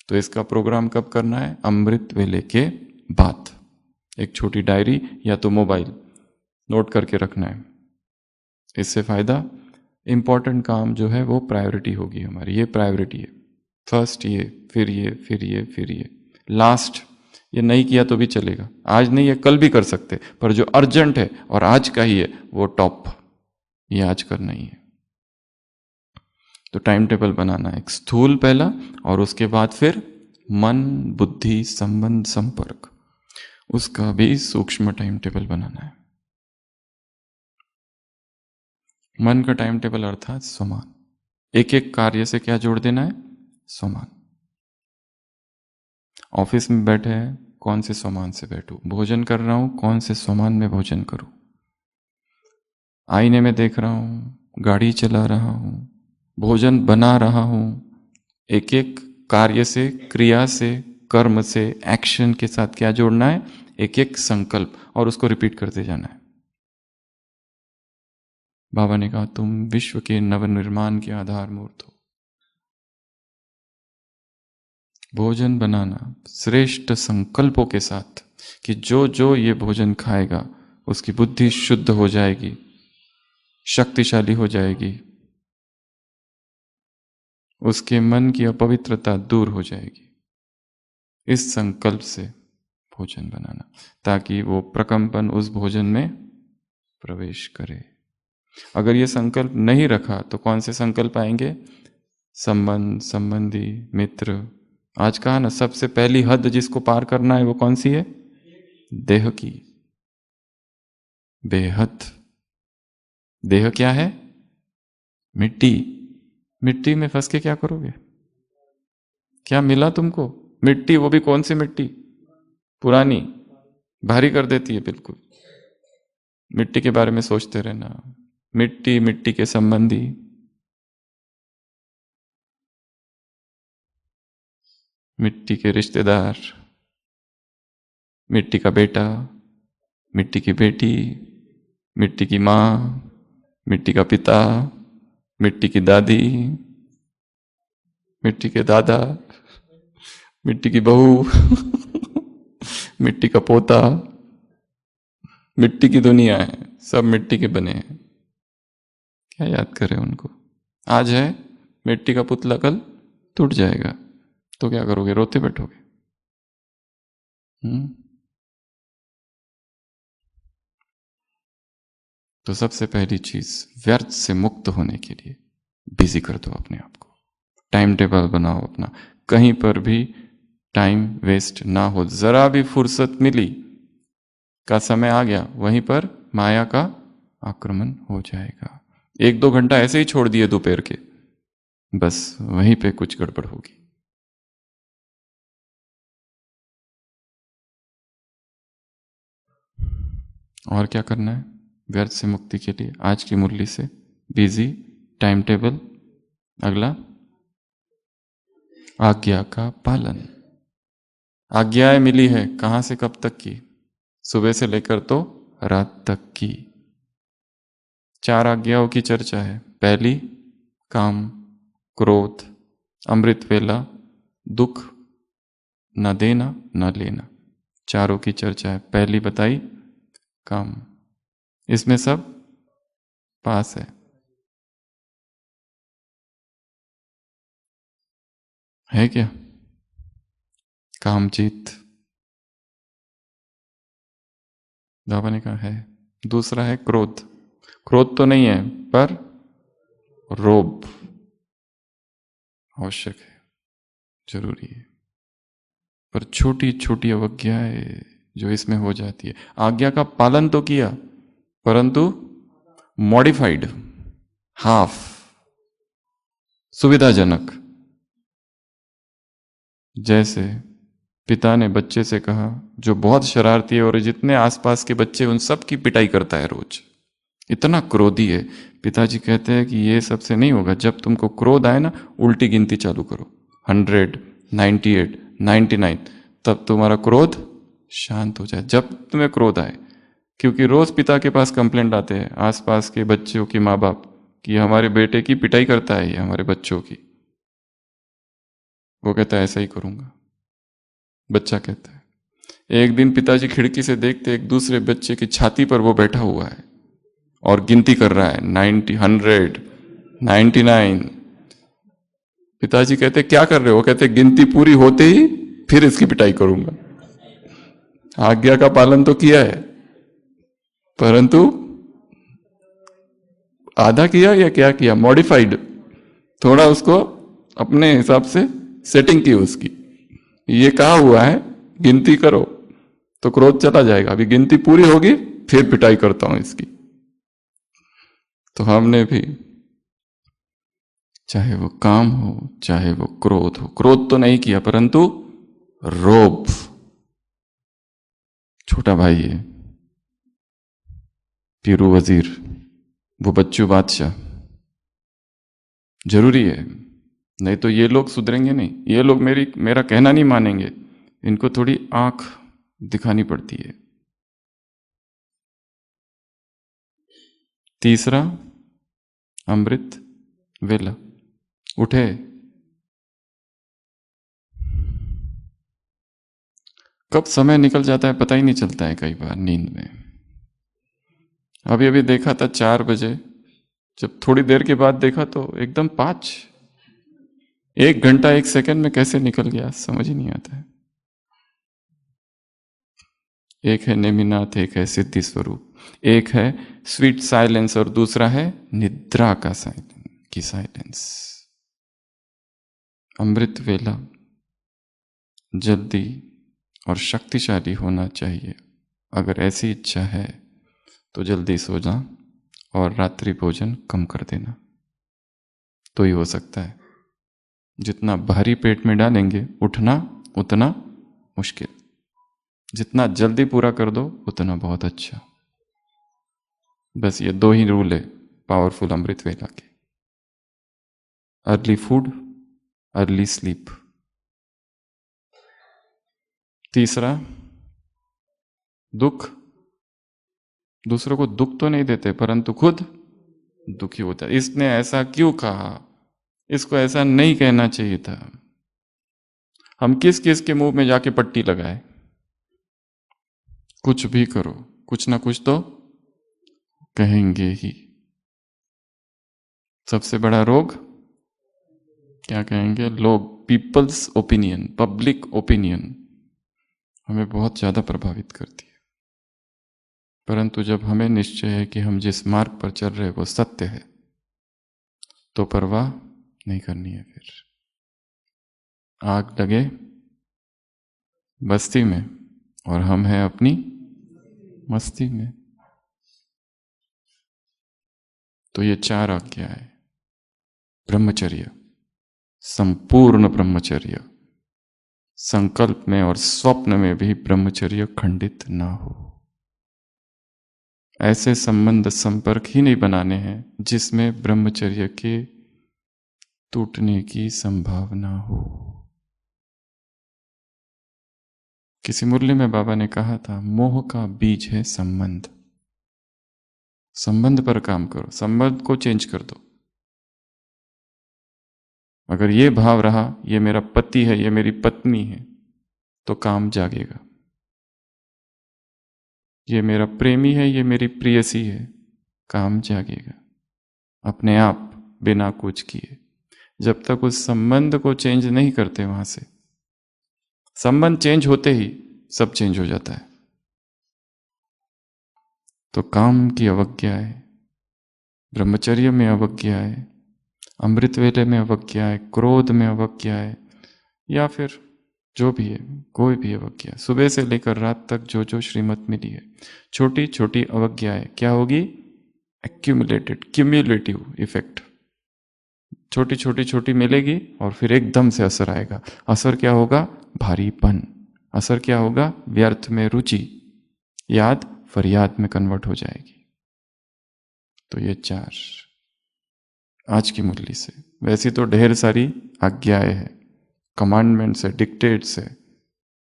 तो इसका प्रोग्राम कब करना है? अमृत वेले के बाद। एक छोटी डायरी या तो मोबाइल नोट करके रखना है। इससे फायदा, इंपॉर्टेंट काम जो है वो प्रायोरिटी होगी हमारी, ये प्रायोरिटी है, फर्स्ट ये, फिर ये, फिर ये, फिर ये, लास्ट ये नहीं किया तो भी चलेगा, आज नहीं है कल भी कर सकते, पर जो अर्जेंट है और आज का ही है वो टॉप, ये आज करना ही है। तो टाइम टेबल बनाना है, एक स्थूल पहला, और उसके बाद फिर मन बुद्धि संबंध संपर्क, उसका भी सूक्ष्म टाइम टेबल बनाना है। मन का टाइम टेबल अर्थात स्वमान, एक एक कार्य से क्या जोड़ देना है? स्वमान। ऑफिस में बैठे हैं, कौन से स्वमान से बैठूं? भोजन कर रहा हूं, कौन से स्वमान में भोजन करूं? आईने में देख रहा हूं, गाड़ी चला रहा हूं, भोजन बना रहा हूं, एक एक कार्य से, क्रिया से, कर्म से, एक्शन के साथ क्या जोड़ना है? एक एक संकल्प, और उसको रिपीट करते जाना है। बाबा ने कहा तुम विश्व के नवनिर्माण के आधार मूर्त हो। भोजन बनाना श्रेष्ठ संकल्पों के साथ कि जो जो ये भोजन खाएगा उसकी बुद्धि शुद्ध हो जाएगी, शक्तिशाली हो जाएगी, उसके मन की अपवित्रता दूर हो जाएगी। इस संकल्प से भोजन बनाना, ताकि वो प्रकंपन उस भोजन में प्रवेश करे। अगर ये संकल्प नहीं रखा तो कौन से संकल्प आएंगे? संबंध, संबंधी, मित्र। आज कहा ना, सबसे पहली हद जिसको पार करना है वो कौन सी है? देह की। बेहद। देह क्या है? मिट्टी। मिट्टी में फंस के क्या करोगे? क्या मिला तुमको? मिट्टी, वो भी कौन सी मिट्टी? पुरानी, भारी कर देती है बिल्कुल। मिट्टी के बारे में सोचते रहना, मिट्टी, मिट्टी के संबंधी, मिट्टी के रिश्तेदार, मिट्टी का बेटा, मिट्टी की बेटी, मिट्टी की माँ, मिट्टी का पिता, मिट्टी की दादी, मिट्टी के दादा, मिट्टी की बहू, मिट्टी का पोता, मिट्टी की दुनिया है। सब मिट्टी के बने हैं, क्या याद करें उनको। आज है मिट्टी का पुतला, कल टूट जाएगा, तो क्या करोगे, रोते बैठोगे। तो सबसे पहली चीज, व्यर्थ से मुक्त होने के लिए बिजी कर दो अपने आप को। टाइम टेबल बनाओ अपना, कहीं पर भी टाइम वेस्ट ना हो। जरा भी फुर्सत मिली का समय आ गया, वहीं पर माया का आक्रमण हो जाएगा। 1-2 घंटा ऐसे ही छोड़ दिए दोपहर के, बस वहीं पे कुछ गड़बड़ होगी। और क्या करना है व्यर्थ से मुक्ति के लिए? आज की मुरली से बिजी, टाइम टेबल। अगला, आज्ञा का पालन। आज्ञाएं मिली है, कहां से कब तक की? सुबह से लेकर तो रात तक की। 4 आज्ञाओं की चर्चा है। पहली, काम, क्रोध, अमृत वेला, दुख, न देना न लेना, चारों की चर्चा है। पहली बताई काम, इसमें सब पास है क्या? कामजीत, बाबा ने कहा है। दूसरा है क्रोध। क्रोध तो नहीं है, पर रोब आवश्यक है, जरूरी है। पर छोटी छोटी अवज्ञाएं जो इसमें हो जाती है। आज्ञा का पालन तो किया, परंतु मॉडिफाइड, हाफ, सुविधाजनक। जैसे पिता ने बच्चे से कहा, जो बहुत शरारती है और जितने आसपास के बच्चे उन सब की पिटाई करता है रोज, इतना क्रोधी है। पिताजी कहते हैं कि ये सबसे नहीं होगा, जब तुमको क्रोध आए ना, उल्टी गिनती चालू करो, 100, 98, 99, तब तुम्हारा क्रोध शांत हो जाए। जब तुम्हें क्रोध आए, क्योंकि रोज पिता के पास कंप्लेंट आते हैं आसपास के बच्चों की, माँ बाप कि हमारे बेटे की पिटाई करता है ये, हमारे बच्चों की। वो कहता है ऐसा ही करूंगा। बच्चा कहता है। एक दिन पिताजी खिड़की से देखते एक दूसरे बच्चे की छाती पर वो बैठा हुआ है और गिनती कर रहा है, 90, 100, 99। पिताजी कहते क्या कर रहे हो? कहते गिनती पूरी होते ही फिर इसकी पिटाई करूंगा। आज्ञा का पालन तो किया है, परंतु आधा किया या क्या किया? मॉडिफाइड, थोड़ा उसको अपने हिसाब से सेटिंग की उसकी। ये कहा हुआ है गिनती करो, तो क्रोध चला जाएगा। अभी गिनती पूरी होगी फिर पिटाई करता हूं इसकी। तो हमने भी, चाहे वो काम हो चाहे वो क्रोध हो, क्रोध तो नहीं किया परंतु रोब। छोटा भाई है पीरू वजीर, वो बच्चू बादशाह, जरूरी है। नहीं तो ये लोग सुधरेंगे नहीं, ये लोग मेरा कहना नहीं मानेंगे। इनको थोड़ी आंख दिखानी पड़ती है। तीसरा, अमृत वेला। उठे, कब समय निकल जाता है पता ही नहीं चलता है कई बार नींद में। अभी अभी देखा था 4 बजे, जब थोड़ी देर के बाद देखा तो एकदम 5। 1 घंटा 1 सेकंड में कैसे निकल गया समझ ही नहीं आता है। एक है नेमिनाथ, एक है सिद्धि स्वरूप, एक है स्वीट साइलेंस और दूसरा है निद्रा का साइलेंस। अमृत वेला जल्दी और शक्तिशाली होना चाहिए। अगर ऐसी इच्छा है तो जल्दी सो जा और रात्रि भोजन कम कर देना, तो ही हो सकता है। जितना भारी पेट में डालेंगे उठना उतना मुश्किल, जितना जल्दी पूरा कर दो उतना बहुत अच्छा। बस ये 2 ही रूल है पावरफुल अमृत वेला के। Early food, early sleep. तीसरा, दुख। दूसरों को दुख तो नहीं देते परंतु खुद दुखी होता है। इसने ऐसा क्यों कहा, इसको ऐसा नहीं कहना चाहिए था। हम किस किस के मुंह में जाके पट्टी लगाए? कुछ भी करो, कुछ ना कुछ तो कहेंगे ही। सबसे बड़ा रोग क्या कहेंगे? लोग, पीपल्स ओपिनियन, पब्लिक ओपिनियन हमें बहुत ज्यादा प्रभावित करती है। परंतु जब हमें निश्चय है कि हम जिस मार्ग पर चल रहे हैं वो सत्य है, तो परवाह नहीं करनी है। फिर आग लगे बस्ती में और हम हैं अपनी मस्ती में। तो ये 4 आज्ञा है। ब्रह्मचर्य, संपूर्ण ब्रह्मचर्य, संकल्प में और स्वप्न में भी ब्रह्मचर्य खंडित ना हो। ऐसे संबंध संपर्क ही नहीं बनाने हैं जिसमें ब्रह्मचर्य के टूटने की संभावना हो। किसी मुरली में बाबा ने कहा था, मोह का बीज है संबंध। संबंध पर काम करो, संबंध को चेंज कर दो। अगर ये भाव रहा, ये मेरा पति है, ये मेरी पत्नी है, तो काम जागेगा। ये मेरा प्रेमी है, ये मेरी प्रेयसी है, काम जागेगा अपने आप, बिना कुछ किए। जब तक उस संबंध को चेंज नहीं करते वहां से, संबंध चेंज होते ही सब चेंज हो जाता है। तो काम की अवज्ञा है, ब्रह्मचर्य में अवज्ञा है, अमृत वेले में अवज्ञा है, क्रोध में अवज्ञा है, या फिर जो भी है, कोई भी अवज्ञा, सुबह से लेकर रात तक जो जो श्रीमत मिली है, छोटी छोटी अवज्ञाएं क्या होगी? Accumulated, cumulative effect. छोटी छोटी छोटी मिलेगी और फिर एकदम से असर आएगा। असर क्या होगा? भारीपन। असर क्या होगा? व्यर्थ में रुचि, याद फरियाद में कन्वर्ट हो जाएगी। तो ये 4 आज की मुरली से। वैसी तो ढेर सारी आज्ञाएं हैं, कमांडमेंट्स है, डिक्टेट्स है,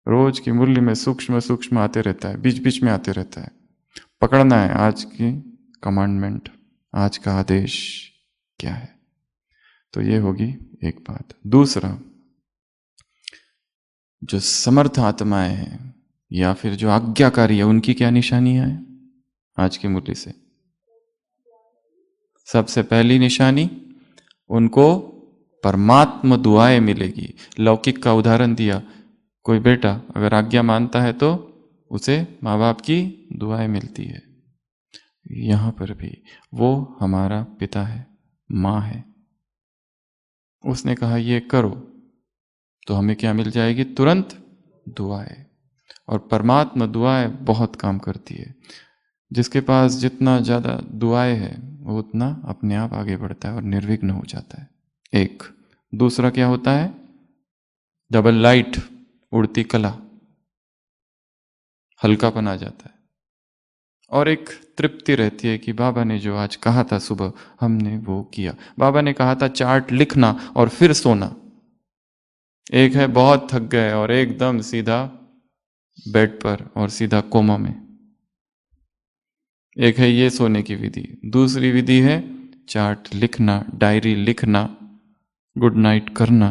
रोज की मुरली में सूक्ष्म सूक्ष्म आते रहता है, बीच बीच में आते रहता है। पकड़ना है आज की कमांडमेंट, आज का आदेश क्या है। तो ये होगी एक बात। दूसरा, जो समर्थ आत्माएं हैं या फिर जो आज्ञाकारी है, उनकी क्या निशानियां हैं आज की मुरली से? सबसे पहली निशानी, उनको परमात्म दुआएं मिलेगी। लौकिक का उदाहरण दिया, कोई बेटा अगर आज्ञा मानता है तो उसे माँ बाप की दुआएं मिलती है। यहां पर भी वो हमारा पिता है, माँ है, उसने कहा ये करो, तो हमें क्या मिल जाएगी? तुरंत दुआएं। और परमात्मा दुआएं बहुत काम करती है। जिसके पास जितना ज्यादा दुआएं है वो उतना अपने आप आगे बढ़ता है और निर्विघ्न हो जाता है। एक दूसरा क्या होता है? डबल लाइट, उड़ती कला, हल्कापन आ जाता है। और एक तृप्ति रहती है कि बाबा ने जो आज कहा था सुबह, हमने वो किया। बाबा ने कहा था चार्ट लिखना और फिर सोना। एक है बहुत थक गए और एकदम सीधा बेड पर और सीधा कोमा में। एक है ये सोने की विधि। दूसरी विधि है चार्ट लिखना, डायरी लिखना, गुड नाइट करना,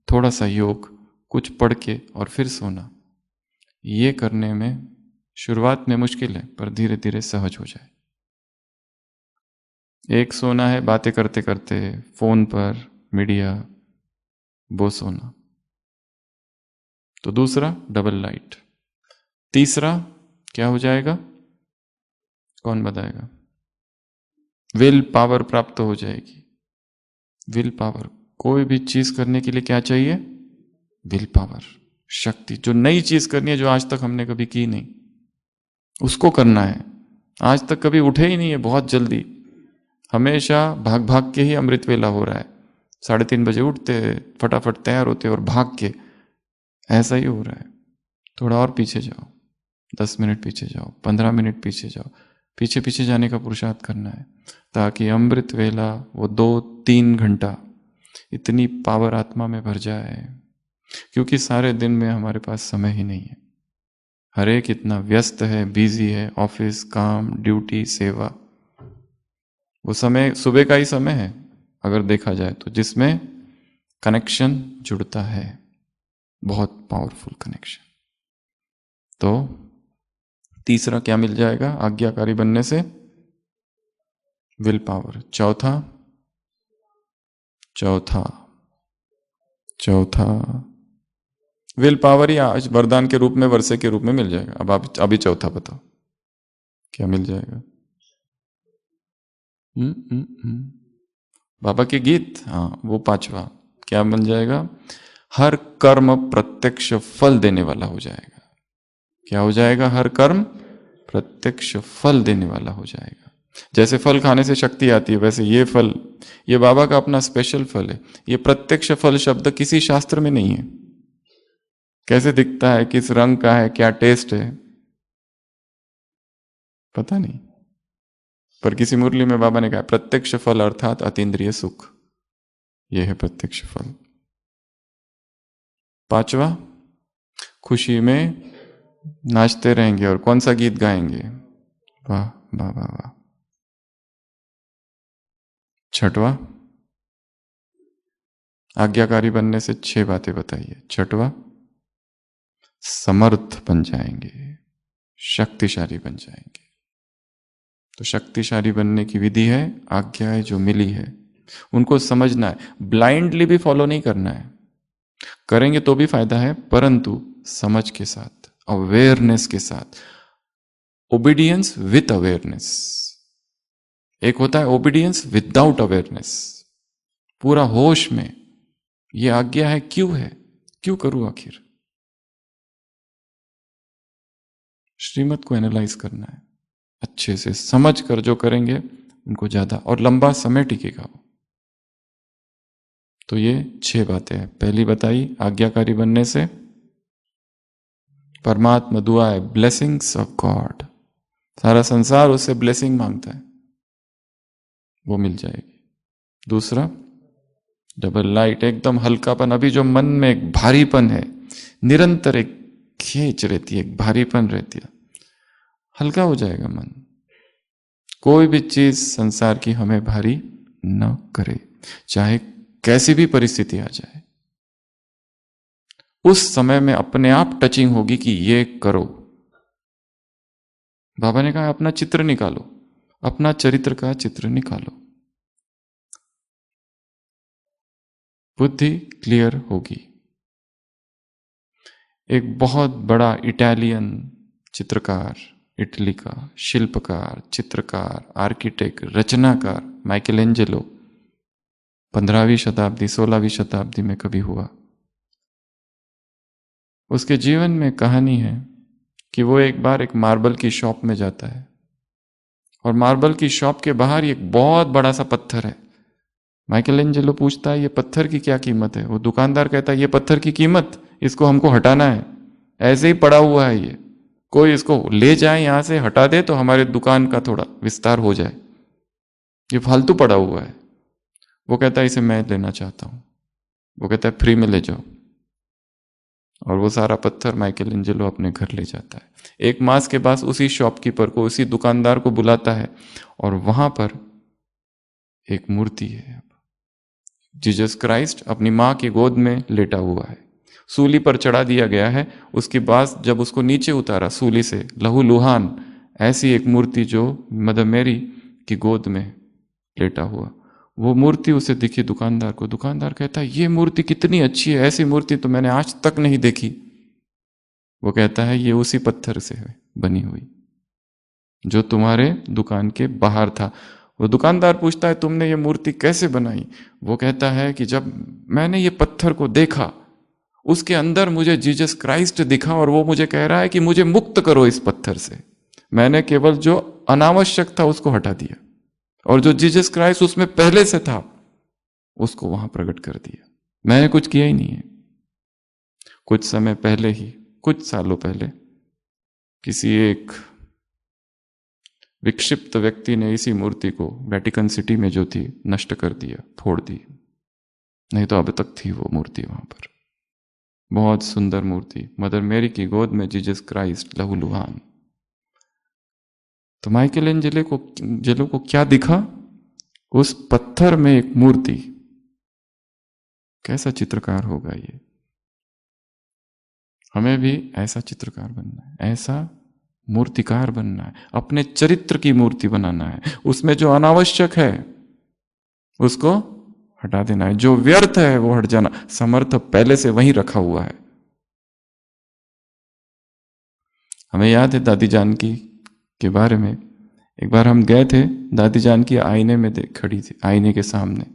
थोड़ा सा योग, कुछ पढ़ के और फिर सोना। ये करने में शुरुआत में मुश्किल है, पर धीरे धीरे सहज हो जाए। एक सोना है बातें करते करते फोन पर, मीडिया, वो सोना। तो दूसरा डबल लाइट। तीसरा क्या हो जाएगा? कौन बताएगा? विल पावर प्राप्त हो जाएगी। विल पावर, कोई भी चीज करने के लिए क्या चाहिए? विल पावर, शक्ति। जो नई चीज करनी है, जो आज तक हमने कभी की नहीं, उसको करना है। आज तक कभी उठे ही नहीं है, बहुत जल्दी, हमेशा भाग भाग के ही अमृत वेला हो रहा है। 3:30 बजे उठते, फटाफट तैयार होते और भाग के, ऐसा ही हो रहा है। थोड़ा और पीछे जाओ, 10 मिनट पीछे जाओ, 15 मिनट पीछे जाओ। पीछे पीछे जाने का पुरुषार्थ करना है, ताकि अमृत वेला वो 2-3 घंटा इतनी पावर आत्मा में भर जाए। क्योंकि सारे दिन में हमारे पास समय ही नहीं है। हर एक इतना व्यस्त है, बिजी है, ऑफिस, काम, ड्यूटी, सेवा। वो समय सुबह का ही समय है अगर देखा जाए तो, जिसमें कनेक्शन जुड़ता है, बहुत पावरफुल कनेक्शन। तो तीसरा क्या मिल जाएगा आज्ञाकारी बनने से? Will power. चौथा, चौथा, चौथा विल पावर ही आज वरदान के रूप में, वर्षे के रूप में मिल जाएगा। अब आप अभी चौथा बताओ क्या मिल जाएगा। बाबा के गीत, हाँ वो पांचवा क्या बन जाएगा। हर कर्म प्रत्यक्ष फल देने वाला हो जाएगा। क्या हो जाएगा। हर कर्म प्रत्यक्ष फल देने वाला हो जाएगा। जैसे फल खाने से शक्ति आती है, वैसे ये फल, ये बाबा का अपना स्पेशल फल है। ये प्रत्यक्ष फल शब्द किसी शास्त्र में नहीं है। कैसे दिखता है, किस रंग का है, क्या टेस्ट है, पता नहीं, पर किसी मुरली में बाबा ने कहा प्रत्यक्ष फल अर्थात अतीन्द्रिय सुख, यह है प्रत्यक्ष फल। पांचवा, खुशी में नाचते रहेंगे और कौन सा गीत गाएंगे। वाह वाह वाह वाह। छठवा, आज्ञाकारी बनने से 6 बातें बताइए। छठवा, समर्थ बन जाएंगे, शक्तिशाली बन जाएंगे। तो शक्तिशाली बनने की विधि है, आज्ञाएं जो मिली है उनको समझना है, ब्लाइंडली भी फॉलो नहीं करना है। करेंगे तो भी फायदा है, परंतु समझ के साथ, अवेयरनेस के साथ। ओबीडियंस विथ अवेयरनेस, एक होता है ओबीडियंस विदाउट अवेयरनेस। पूरा होश में ये आज्ञा है, क्यों है, क्यों करूं आखिर। श्रीमत को एनालाइज करना है, अच्छे से समझ कर जो करेंगे उनको ज्यादा और लंबा समय टिकेगा वो। तो ये 6 बातें हैं। पहली बताई, आज्ञाकारी बनने से परमात्मा दुआ है, ब्लेसिंग्स ऑफ गॉड, सारा संसार उससे ब्लेसिंग मांगता है, वो मिल जाएगी। दूसरा, डबल लाइट, एकदम हल्कापन। अभी जो मन में एक भारीपन है, निरंतर एक खींच रहती है, एक भारीपन रहती है, हल्का हो जाएगा मन। कोई भी चीज संसार की हमें भारी न करे, चाहे कैसी भी परिस्थिति आ जाए। उस समय में अपने आप टचिंग होगी कि ये करो। बाबा ने कहा अपना चित्र निकालो, अपना चरित्र का चित्र निकालो, बुद्धि क्लियर होगी। एक बहुत बड़ा इटालियन चित्रकार, इटली का शिल्पकार, चित्रकार, आर्किटेक्ट, रचनाकार माइकलएंजेलो 15वीं शताब्दी 16वीं शताब्दी में कभी हुआ। उसके जीवन में कहानी है कि वो एक बार एक मार्बल की शॉप में जाता है और मार्बल की शॉप के बाहर एक बहुत बड़ा सा पत्थर है। माइकलएंजेलो पूछता है ये पत्थर की क्या कीमत है। वो दुकानदार कहता है ये पत्थर की कीमत, इसको हमको हटाना है, ऐसे ही पड़ा हुआ है, ये कोई इसको ले जाए यहां से, हटा दे तो हमारे दुकान का थोड़ा विस्तार हो जाए, ये फालतू पड़ा हुआ है। वो कहता है इसे मैं लेना चाहता हूं। वो कहता है फ्री में ले जाओ। और वो सारा पत्थर माइकलएंजेलो अपने घर ले जाता है। एक मास के बाद उसी शॉपकीपर को, उसी दुकानदार को बुलाता है और वहां पर एक मूर्ति है, जीसस क्राइस्ट अपनी मां की गोद में लेटा हुआ है, सूली पर चढ़ा दिया गया है। उसके बाद जब उसको नीचे उतारा सूली से, लहूलुहान ऐसी एक मूर्ति जो मदर मैरी की गोद में लेटा हुआ, वो मूर्ति उसे दिखी दुकानदार को। दुकानदार कहता है ये मूर्ति कितनी अच्छी है, ऐसी मूर्ति तो मैंने आज तक नहीं देखी। वो कहता है ये उसी पत्थर से है बनी हुई जो तुम्हारे दुकान के बाहर था। वो दुकानदार पूछता है तुमने ये मूर्ति कैसे बनाई। वो कहता है कि जब मैंने ये पत्थर को देखा, उसके अंदर मुझे जीसस क्राइस्ट दिखा और वो मुझे कह रहा है कि मुझे मुक्त करो इस पत्थर से। मैंने केवल जो अनावश्यक था उसको हटा दिया और जो जीसस क्राइस्ट उसमें पहले से था उसको वहां प्रकट कर दिया। मैंने कुछ किया ही नहीं है। कुछ समय पहले ही, कुछ सालों पहले, किसी एक विक्षिप्त व्यक्ति ने इसी मूर्ति को वेटिकन सिटी में जो थी नष्ट कर दिया, फोड़ दी। नहीं तो अब तक थी वो मूर्ति वहां पर, बहुत सुंदर मूर्ति, मदर मैरी की गोद में जीसस क्राइस्ट लहूलुहान। तो माइकलएंजेलो को क्या दिखा, उस पत्थर में एक मूर्ति। कैसा चित्रकार होगा ये। हमें भी ऐसा चित्रकार बनना है, ऐसा मूर्तिकार बनना है, अपने चरित्र की मूर्ति बनाना है। उसमें जो अनावश्यक है उसको हटा देना है, जो व्यर्थ है वो हट जाना। समर्थ पहले से वहीं रखा हुआ है। हमें याद है दादी जानकी के बारे में, एक बार हम गए थे, दादी जानकी आईने में खड़ी थी, आईने के सामने।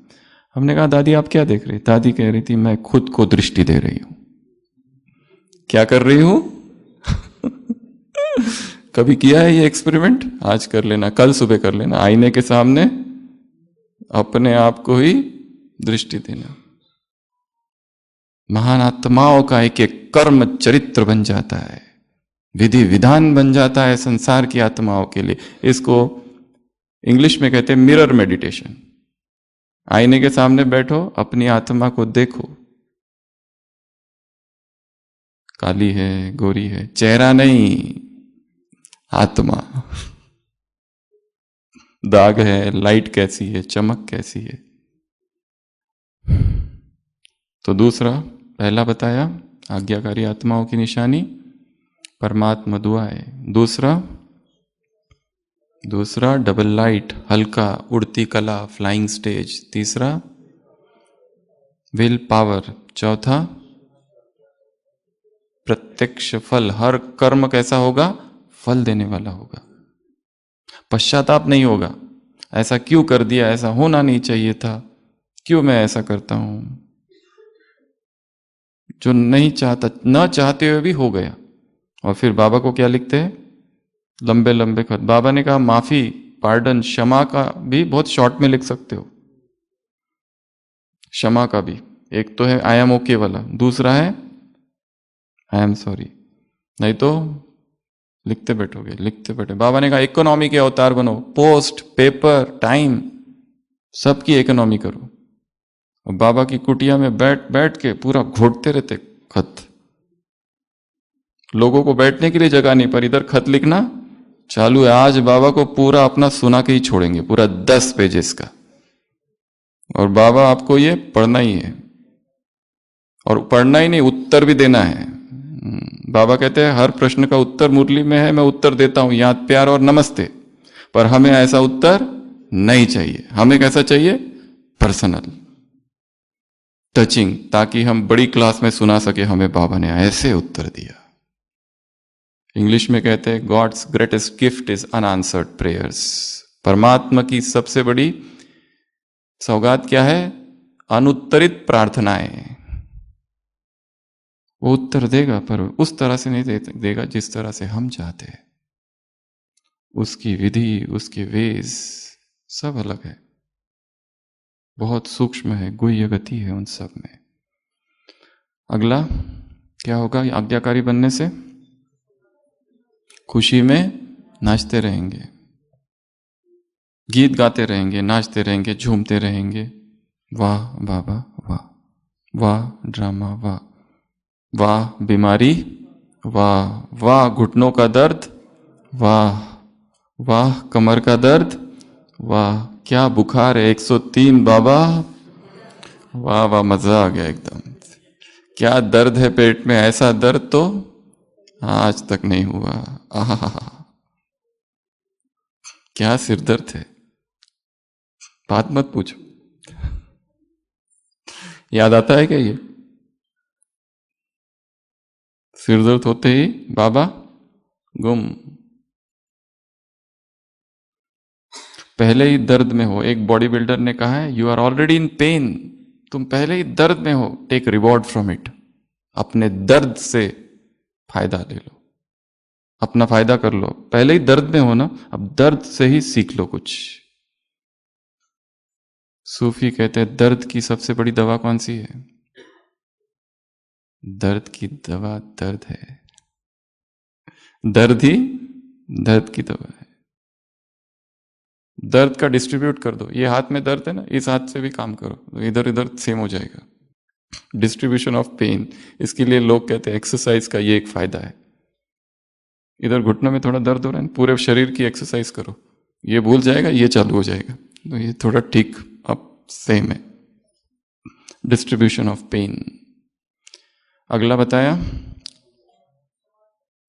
हमने कहा दादी आप क्या देख रही? दादी कह रही थी मैं खुद को दृष्टि दे रही हूं। क्या कर रही हूं? कभी किया है ये एक्सपेरिमेंट? आज कर लेना, कल सुबह कर लेना, आईने के सामने अपने आप को ही दृष्टि देना। महान आत्माओं का एक एक कर्म चरित्र बन जाता है, विधि विधान बन जाता है संसार की आत्माओं के लिए। इसको इंग्लिश में कहते हैं मिरर मेडिटेशन। आईने के सामने बैठो, अपनी आत्मा को देखो, काली है गोरी है, चेहरा नहीं, आत्मा। दाग है, लाइट कैसी है, चमक कैसी है। तो दूसरा, पहला बताया आज्ञाकारी आत्माओं की निशानी परमात्मा दुआएं। दूसरा डबल लाइट, हल्का, उड़ती कला, फ्लाइंग स्टेज। तीसरा विल पावर। चौथा प्रत्यक्ष फल, हर कर्म कैसा होगा? फल देने वाला होगा, पश्चाताप नहीं होगा। ऐसा क्यों कर दिया, ऐसा होना नहीं चाहिए था, क्यों मैं ऐसा करता हूं। जो नहीं चाहता, न चाहते हुए भी हो गया। और फिर बाबा को क्या लिखते हैं? लंबे लंबे खत। बाबा ने कहा माफी, पार्डन, क्षमा का भी बहुत शॉर्ट में लिख सकते हो। क्षमा का भी एक तो है आई एम ओके वाला, दूसरा है आई एम सॉरी। नहीं तो लिखते बैठोगे, लिखते बैठे। बाबा ने कहा इकोनॉमी के अवतार बनो, पोस्ट, पेपर, टाइम, सबकी इकोनॉमी करो। और बाबा की कुटिया में बैठ बैठ के पूरा घोटते रहते खत। लोगों को बैठने के लिए जगह नहीं, पर इधर खत लिखना चालू है। आज बाबा को पूरा अपना सुना के ही छोड़ेंगे, पूरा 10 पेजेस का। और बाबा आपको ये पढ़ना ही है, और पढ़ना ही नहीं, उत्तर भी देना है। बाबा कहते हैं हर प्रश्न का उत्तर मुरली में है, मैं उत्तर देता हूं, याद प्यार और नमस्ते। पर हमें ऐसा उत्तर नहीं चाहिए। हमें कैसा चाहिए? पर्सनल, टचिंग, ताकि हम बड़ी क्लास में सुना सके हमें बाबा ने ऐसे उत्तर दिया। इंग्लिश में कहते हैं God's greatest gift is unanswered prayers. परमात्मा की सबसे बड़ी सौगात क्या है? अनुत्तरित प्रार्थनाएं। वो उत्तर देगा, पर उस तरह से नहीं देगा जिस तरह से हम चाहते हैं। उसकी विधि, उसके वेज सब अलग है, बहुत सूक्ष्म है, गुह्य गति है उन सब में। अगला क्या होगा आज्ञाकारी बनने से? खुशी में नाचते रहेंगे, गीत गाते रहेंगे, नाचते रहेंगे, झूमते रहेंगे। वाह बाबा वाह, वाह ड्रामा वाह, वाह बीमारी वाह, वाह घुटनों का दर्द वाह, वाह कमर का दर्द वाह, क्या बुखार है 103 बाबा, वाह वाह मजा आ गया एकदम। क्या दर्द है पेट में, ऐसा दर्द तो आज तक नहीं हुआ। आहा, क्या सिर दर्द है, बात मत पूछो। याद आता है क्या ये? सिर दर्द होते ही बाबा गुम, पहले ही दर्द में हो। एक बॉडी बिल्डर ने कहा है you are already in pain, तुम पहले ही दर्द में हो, टेक रिवॉर्ड फ्रॉम इट। अपने दर्द से फायदा ले लो, अपना फायदा कर लो। पहले ही दर्द में हो ना, अब दर्द से ही सीख लो कुछ। सूफी कहते हैं दर्द की सबसे बड़ी दवा कौन सी है? दर्द की दवा दर्द है, दर्द ही दर्द की दवा है। दर्द का डिस्ट्रीब्यूट कर दो। ये हाथ में दर्द है ना, इस हाथ से भी काम करो, तो इधर इधर सेम हो जाएगा। Distribution of pain. इसके लिए लोग कहते हैं एक्सरसाइज का ये एक फायदा है। इधर घुटनों में थोड़ा दर्द हो रहा है, पूरे शरीर की एक्सरसाइज करो, ये भूल जाएगा, ये चालू हो जाएगा। तो ये थोड़ा ठीक अब सेम है, डिस्ट्रीब्यूशन ऑफ पेन। अगला बताया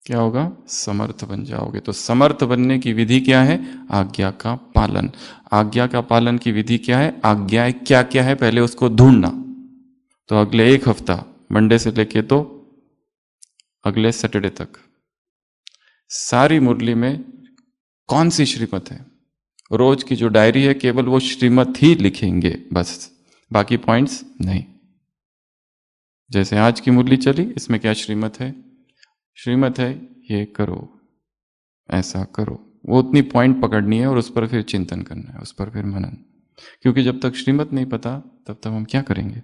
क्या होगा? समर्थ बन जाओगे। तो समर्थ बनने की विधि क्या है? आज्ञा का पालन। आज्ञा का पालन की विधि क्या है? आज्ञाएं क्या क्या है पहले उसको ढूंढना। तो अगले एक हफ्ता, मंडे से लेके तो अगले सैटरडे तक, सारी मुरली में कौन सी श्रीमत है, रोज की जो डायरी है केवल वो श्रीमत ही लिखेंगे बस, बाकी पॉइंट्स नहीं। जैसे आज की मुरली चली, इसमें क्या श्रीमत है? श्रीमत है ये करो, ऐसा करो, वो उतनी पॉइंट पकड़नी है और उस पर फिर चिंतन करना है, उस पर फिर मनन। क्योंकि जब तक श्रीमत नहीं पता तब तक हम क्या करेंगे?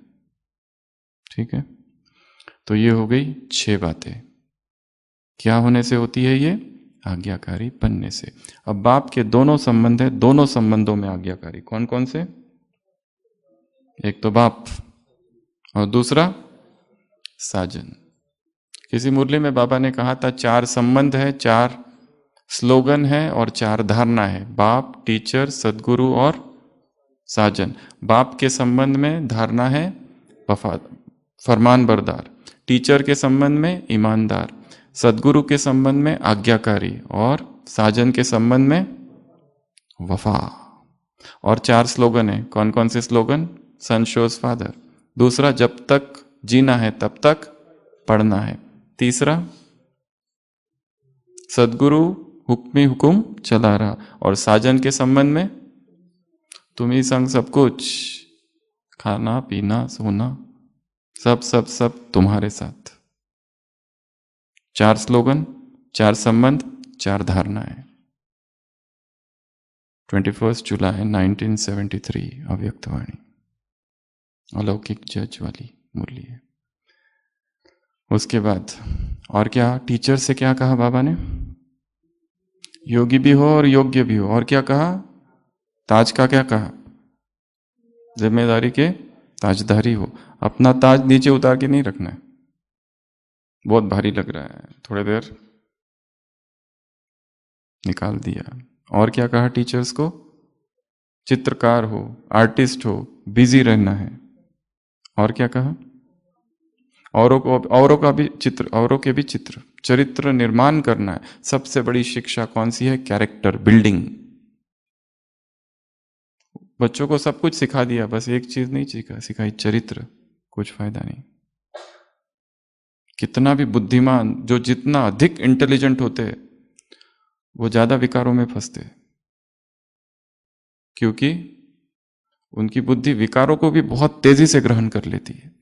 ठीक है। तो ये हो गई 6 बातें। क्या होने से होती है ये? आज्ञाकारी बनने से। अब बाप के दोनों संबंध है, दोनों संबंधों में आज्ञाकारी। कौन कौन से? एक तो बाप और दूसरा साजन। किसी मुरली में बाबा ने कहा था 4 संबंध है, 4 स्लोगन है और 4 धारणा है। बाप, टीचर, सदगुरु और साजन। बाप के संबंध में धारणा है फरमान बरदार, टीचर के संबंध में ईमानदार, सदगुरु के संबंध में आज्ञाकारी और साजन के संबंध में वफा। और 4 स्लोगन है। कौन कौन से स्लोगन? सन शोज फादर। दूसरा, जब तक जीना है तब तक पढ़ना है। तीसरा, सदगुरु हुक्मी हुकुम चला रहा। और साजन के संबंध में तुम ही संग सब कुछ, खाना पीना सोना सब सब सब तुम्हारे साथ। 4 स्लोगन, 4 संबंध, 4 धारणाएं। 21 जुलाई 1973 अव्यक्तवाणी, अलौकिक जज वाली मुरली है। उसके बाद और क्या? टीचर से क्या कहा बाबा ने? योगी भी हो और योग्य भी हो। और क्या कहा? ताज का क्या कहा? जिम्मेदारी के ताजदारी हो। अपना ताज नीचे उतार के नहीं रखना है, बहुत भारी लग रहा है, थोड़ी देर निकाल दिया। और क्या कहा टीचर्स को? चित्रकार हो, आर्टिस्ट हो, बिजी रहना है। और क्या कहा? औरों का भी चित्र, औरों के भी चित्र, चरित्र निर्माण करना है। सबसे बड़ी शिक्षा कौन सी है? Character building. बच्चों को सब कुछ सिखा दिया, बस एक चीज नहीं सिखाई, चरित्र। कुछ फायदा नहीं। कितना भी बुद्धिमान, जो जितना अधिक इंटेलिजेंट होते हैं वो ज्यादा विकारों में फंसते हैं, क्योंकि उनकी बुद्धि विकारों को भी बहुत तेजी से ग्रहण कर लेती है।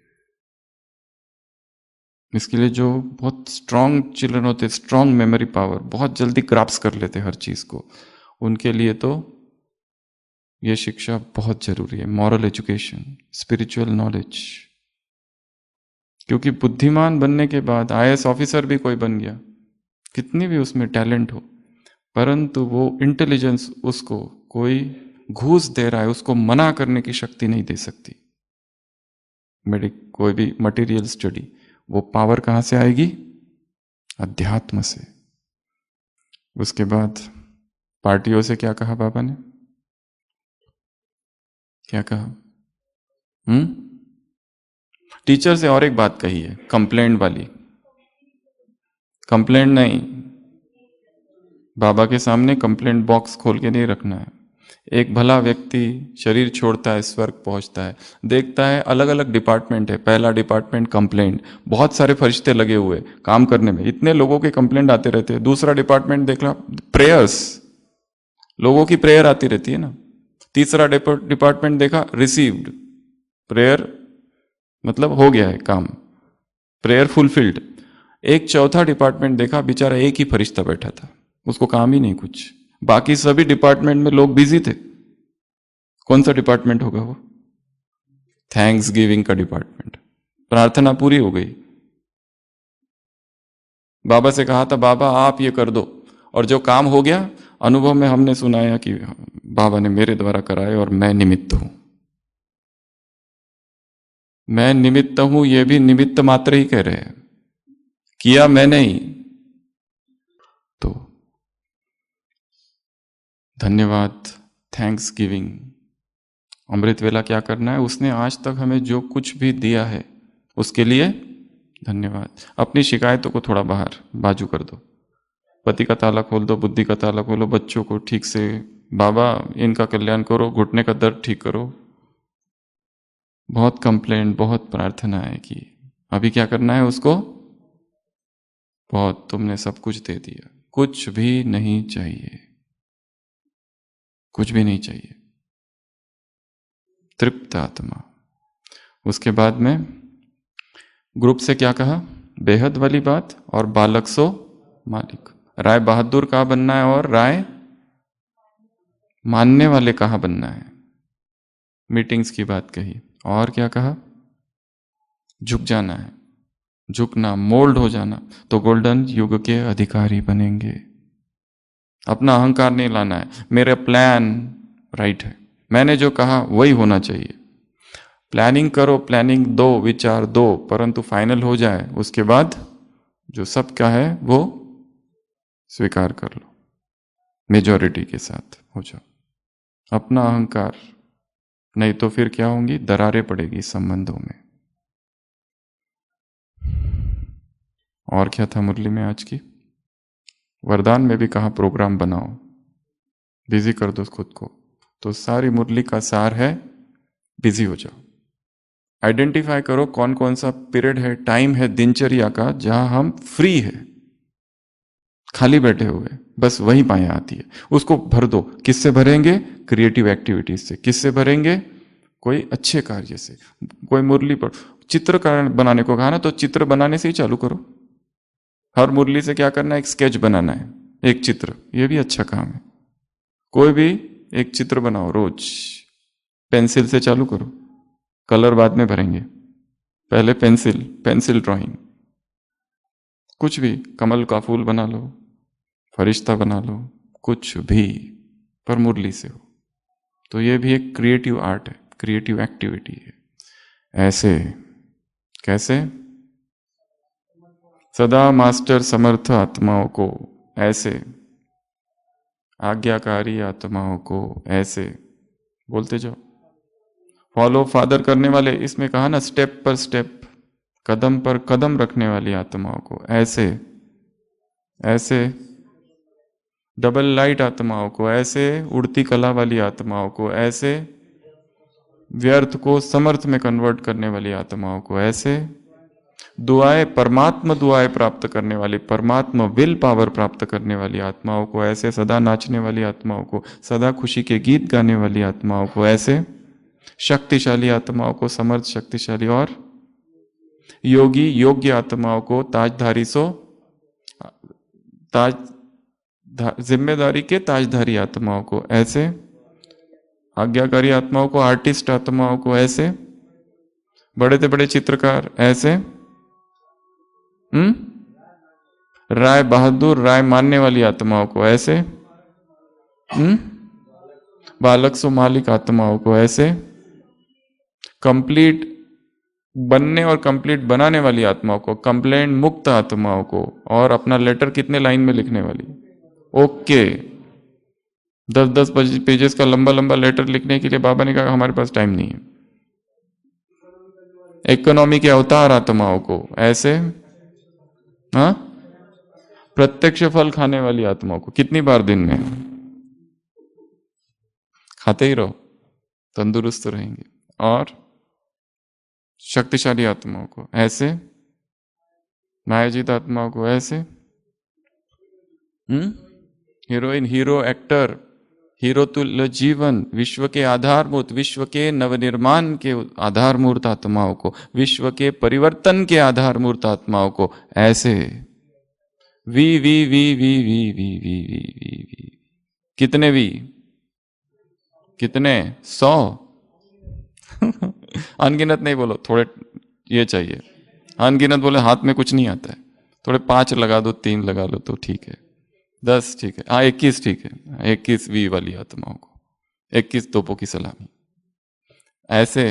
इसके लिए जो बहुत स्ट्रांग चिल्ड्रन होते, स्ट्रांग मेमोरी पावर, बहुत जल्दी ग्रास्प कर लेते हर चीज को, उनके लिए तो ये शिक्षा बहुत जरूरी है। Moral education, spiritual knowledge. क्योंकि बुद्धिमान बनने के बाद आईएएस ऑफिसर भी कोई बन गया, कितनी भी उसमें टैलेंट हो, परंतु वो इंटेलिजेंस उसको कोई घूस दे रहा है, उसको मना करने की शक्ति नहीं दे सकती। कोई भी मटेरियल स्टडी, वो पावर कहां से आएगी? अध्यात्म से। उसके बाद पार्टियों से क्या कहा बाबा ने? क्या कहा? टीचर से और एक बात कही है, कंप्लेंट वाली। कंप्लेंट नहीं, बाबा के सामने कंप्लेंट बॉक्स खोल के नहीं रखना है। एक भला व्यक्ति शरीर छोड़ता है, स्वर्ग पहुंचता है, देखता है अलग अलग डिपार्टमेंट है। पहला डिपार्टमेंट कंप्लेंट, बहुत सारे फरिश्ते लगे हुए काम करने में, इतने लोगों के कंप्लेंट आते रहते हैं। दूसरा डिपार्टमेंट देखा, प्रेयर्स, लोगों की प्रेयर आती रहती है ना। तीसरा डिपार्टमेंट देखा, रिसीव्ड, प्रेयर मतलब हो गया है काम, प्रेयर फुलफिल्ड। एक चौथा डिपार्टमेंट देखा, बेचारा एक ही फरिश्ता बैठा था, उसको काम ही नहीं कुछ, बाकी सभी डिपार्टमेंट में लोग बिजी थे। कौन सा डिपार्टमेंट होगा वो? थैंक्स गिविंग का डिपार्टमेंट। प्रार्थना पूरी हो गई, बाबा से कहा था बाबा आप ये कर दो, और जो काम हो गया, अनुभव में हमने सुनाया कि बाबा ने मेरे द्वारा कराया और मैं निमित्त हूं। मैं निमित्त हूं, ये भी निमित्त मात्र ही कह रहे हैं, किया मैंने ही। तो धन्यवाद, थैंक्स गिविंग। अमृत वेला क्या करना है? उसने आज तक हमें जो कुछ भी दिया है उसके लिए धन्यवाद। अपनी शिकायतों को थोड़ा बाहर बाजू कर दो। पति का ताला खोल दो, बुद्धि का ताला खोलो, बच्चों को ठीक से, बाबा इनका कल्याण करो, घुटने का दर्द ठीक करो। बहुत कंप्लेंट, बहुत प्रार्थना है कि अभी क्या करना है उसको। बहुत, तुमने सब कुछ दे दिया, कुछ भी नहीं चाहिए, कुछ भी नहीं चाहिए, तृप्त आत्मा। उसके बाद में ग्रुप से क्या कहा, बेहद वाली बात, और बालक सो मालिक। राय बहादुर कहाँ बनना है और राय मानने वाले कहाँ बनना है। मीटिंग्स की बात कही, और क्या कहा, झुक जाना है, झुकना, मोल्ड हो जाना, तो गोल्डन युग के अधिकारी बनेंगे। अपना अहंकार नहीं लाना है, मेरा प्लान राइट है, मैंने जो कहा वही होना चाहिए। प्लानिंग करो, प्लानिंग दो, विचार दो, परंतु फाइनल हो जाए उसके बाद जो सब क्या है वो स्वीकार कर लो, मेजॉरिटी के साथ हो जाओ। अपना अहंकार नहीं तो फिर क्या होंगी, दरारें पड़ेगी संबंधों में। और क्या था मुरली में आज की, वरदान में भी कहा प्रोग्राम बनाओ, बिजी कर दो खुद को। तो सारी मुरली का सार है, बिजी हो जाओ। आइडेंटिफाई करो कौन कौन सा पीरियड है, टाइम है दिनचर्या का जहां हम फ्री है, खाली बैठे हुए, बस वही माया आती है, उसको भर दो। किससे भरेंगे, क्रिएटिव एक्टिविटीज से। किससे भरेंगे, कोई अच्छे कार्य से। कोई मुरली पर चित्र बनाने को कहा ना, तो चित्र बनाने से ही चालू करो। हर मुरली से क्या करना है, एक स्केच बनाना है, एक चित्र, ये भी अच्छा काम है। कोई भी एक चित्र बनाओ रोज, पेंसिल से चालू करो, कलर बाद में भरेंगे, पहले पेंसिल, पेंसिल ड्राइंग। कुछ भी, कमल का फूल बना लो, फरिश्ता बना लो, कुछ भी, पर मुरली से हो। तो ये भी एक क्रिएटिव आर्ट है, क्रिएटिव एक्टिविटी है। ऐसे कैसे, सदा मास्टर समर्थ आत्माओं को ऐसे, आज्ञाकारी आत्माओं को ऐसे बोलते जाओ। फॉलो फादर करने वाले, इसमें कहा ना स्टेप पर स्टेप, कदम पर कदम रखने वाली आत्माओं को ऐसे ऐसे, डबल लाइट आत्माओं को ऐसे, उड़ती कला वाली आत्माओं को ऐसे, व्यर्थ को समर्थ में कन्वर्ट करने वाली आत्माओं को ऐसे, दुआएं, परमात्मा दुआएं प्राप्त करने वाली, परमात्मा विल पावर प्राप्त करने वाली आत्माओं को ऐसे, सदा नाचने वाली आत्माओं को, सदा खुशी के गीत गाने वाली आत्माओं को ऐसे, शक्तिशाली आत्माओं को समर्थ शक्तिशाली और योगी योग्य आत्माओं को ताजधारी सो ताज जिम्मेदारी के ताजधारी आत्माओं को ऐसे, आज्ञाकारी आत्माओं को, आर्टिस्ट आत्माओं को ऐसे, बड़े से बड़े चित्रकार ऐसे, राय बहादुर राय मानने वाली आत्माओं को ऐसे, बालक सो मालिक आत्माओं को ऐसे, कंप्लीट बनने और कंप्लीट बनाने वाली आत्माओं को, कंप्लेंट मुक्त आत्माओं को, और अपना लेटर कितने लाइन में लिखने वाली, ओके 10-10 पेजेस का लंबा लंबा लेटर लिखने के लिए बाबा ने कहा हमारे पास टाइम नहीं है। इकोनॉमी के अवतार आत्माओं को ऐसे, हाँ, प्रत्यक्ष फल खाने वाली आत्माओं को, कितनी बार दिन में, खाते ही रहो, तंदुरुस्त रहेंगे। और शक्तिशाली आत्माओं को ऐसे, मायाजीत आत्माओं को ऐसे, हीरोइन, हीरो, एक्टर, हीरो तुल्य जीवन, विश्व के आधारभूत, विश्व के नवनिर्माण के आधारमूर्त आत्माओं को, विश्व के परिवर्तन के आधारमूर्त आत्माओं को ऐसे, वी वी वी वी वी वी वी वी वी वी, कितने वी, कितने 100 अनगिनत नहीं बोलो, थोड़े ये चाहिए, अनगिनत बोले हाथ में कुछ नहीं आता है, थोड़े 5 लगा दो, 3 लगा लो तो ठीक है, 10 ठीक है, हाँ 21 ठीक है, 21 वी वाली आत्माओं को, 21 तोपों की सलामी ऐसे,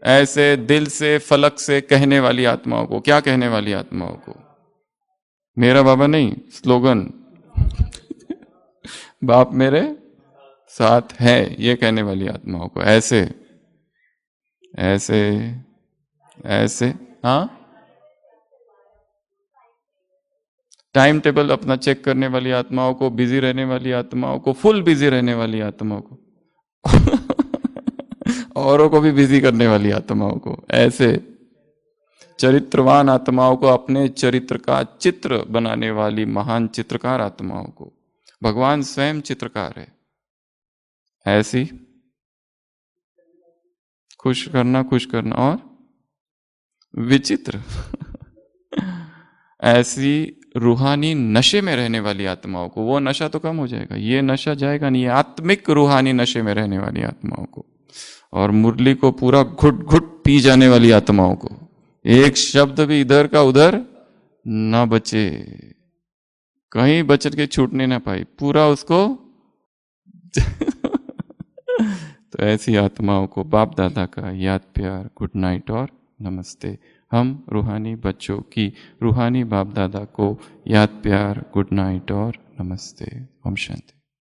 ऐसे दिल से फलक से कहने वाली आत्माओं को, क्या कहने वाली आत्माओं को, मेरा बाबा नहीं, स्लोगन बाप मेरे साथ है, ये कहने वाली आत्माओं को ऐसे ऐसे ऐसे, हाँ टाइम टेबल अपना चेक करने वाली आत्माओं को, बिजी रहने वाली आत्माओं को, फुल बिजी रहने वाली आत्माओं को औरों को भी बिजी करने वाली आत्माओं को, ऐसे चरित्रवान आत्माओं को, अपने चरित्र का चित्र बनाने वाली महान चित्रकार आत्माओं को। भगवान स्वयं चित्रकार है। ऐसी खुश करना और विचित्र ऐसी रूहानी नशे में रहने वाली आत्माओं को, वो नशा तो कम हो जाएगा, ये नशा जाएगा नहीं, आत्मिक रूहानी नशे में रहने वाली आत्माओं को, और मुरली को पूरा घुट घुट पी जाने वाली आत्माओं को, एक शब्द भी इधर का उधर ना बचे, कहीं बचत के छूटने ना पाई, पूरा उसको तो ऐसी आत्माओं को बाप दादा का याद प्यार, गुड नाइट और नमस्ते। हम रूहानी बच्चों की रूहानी बाप दादा को याद प्यार, गुड नाइट और नमस्ते। ओम शांति।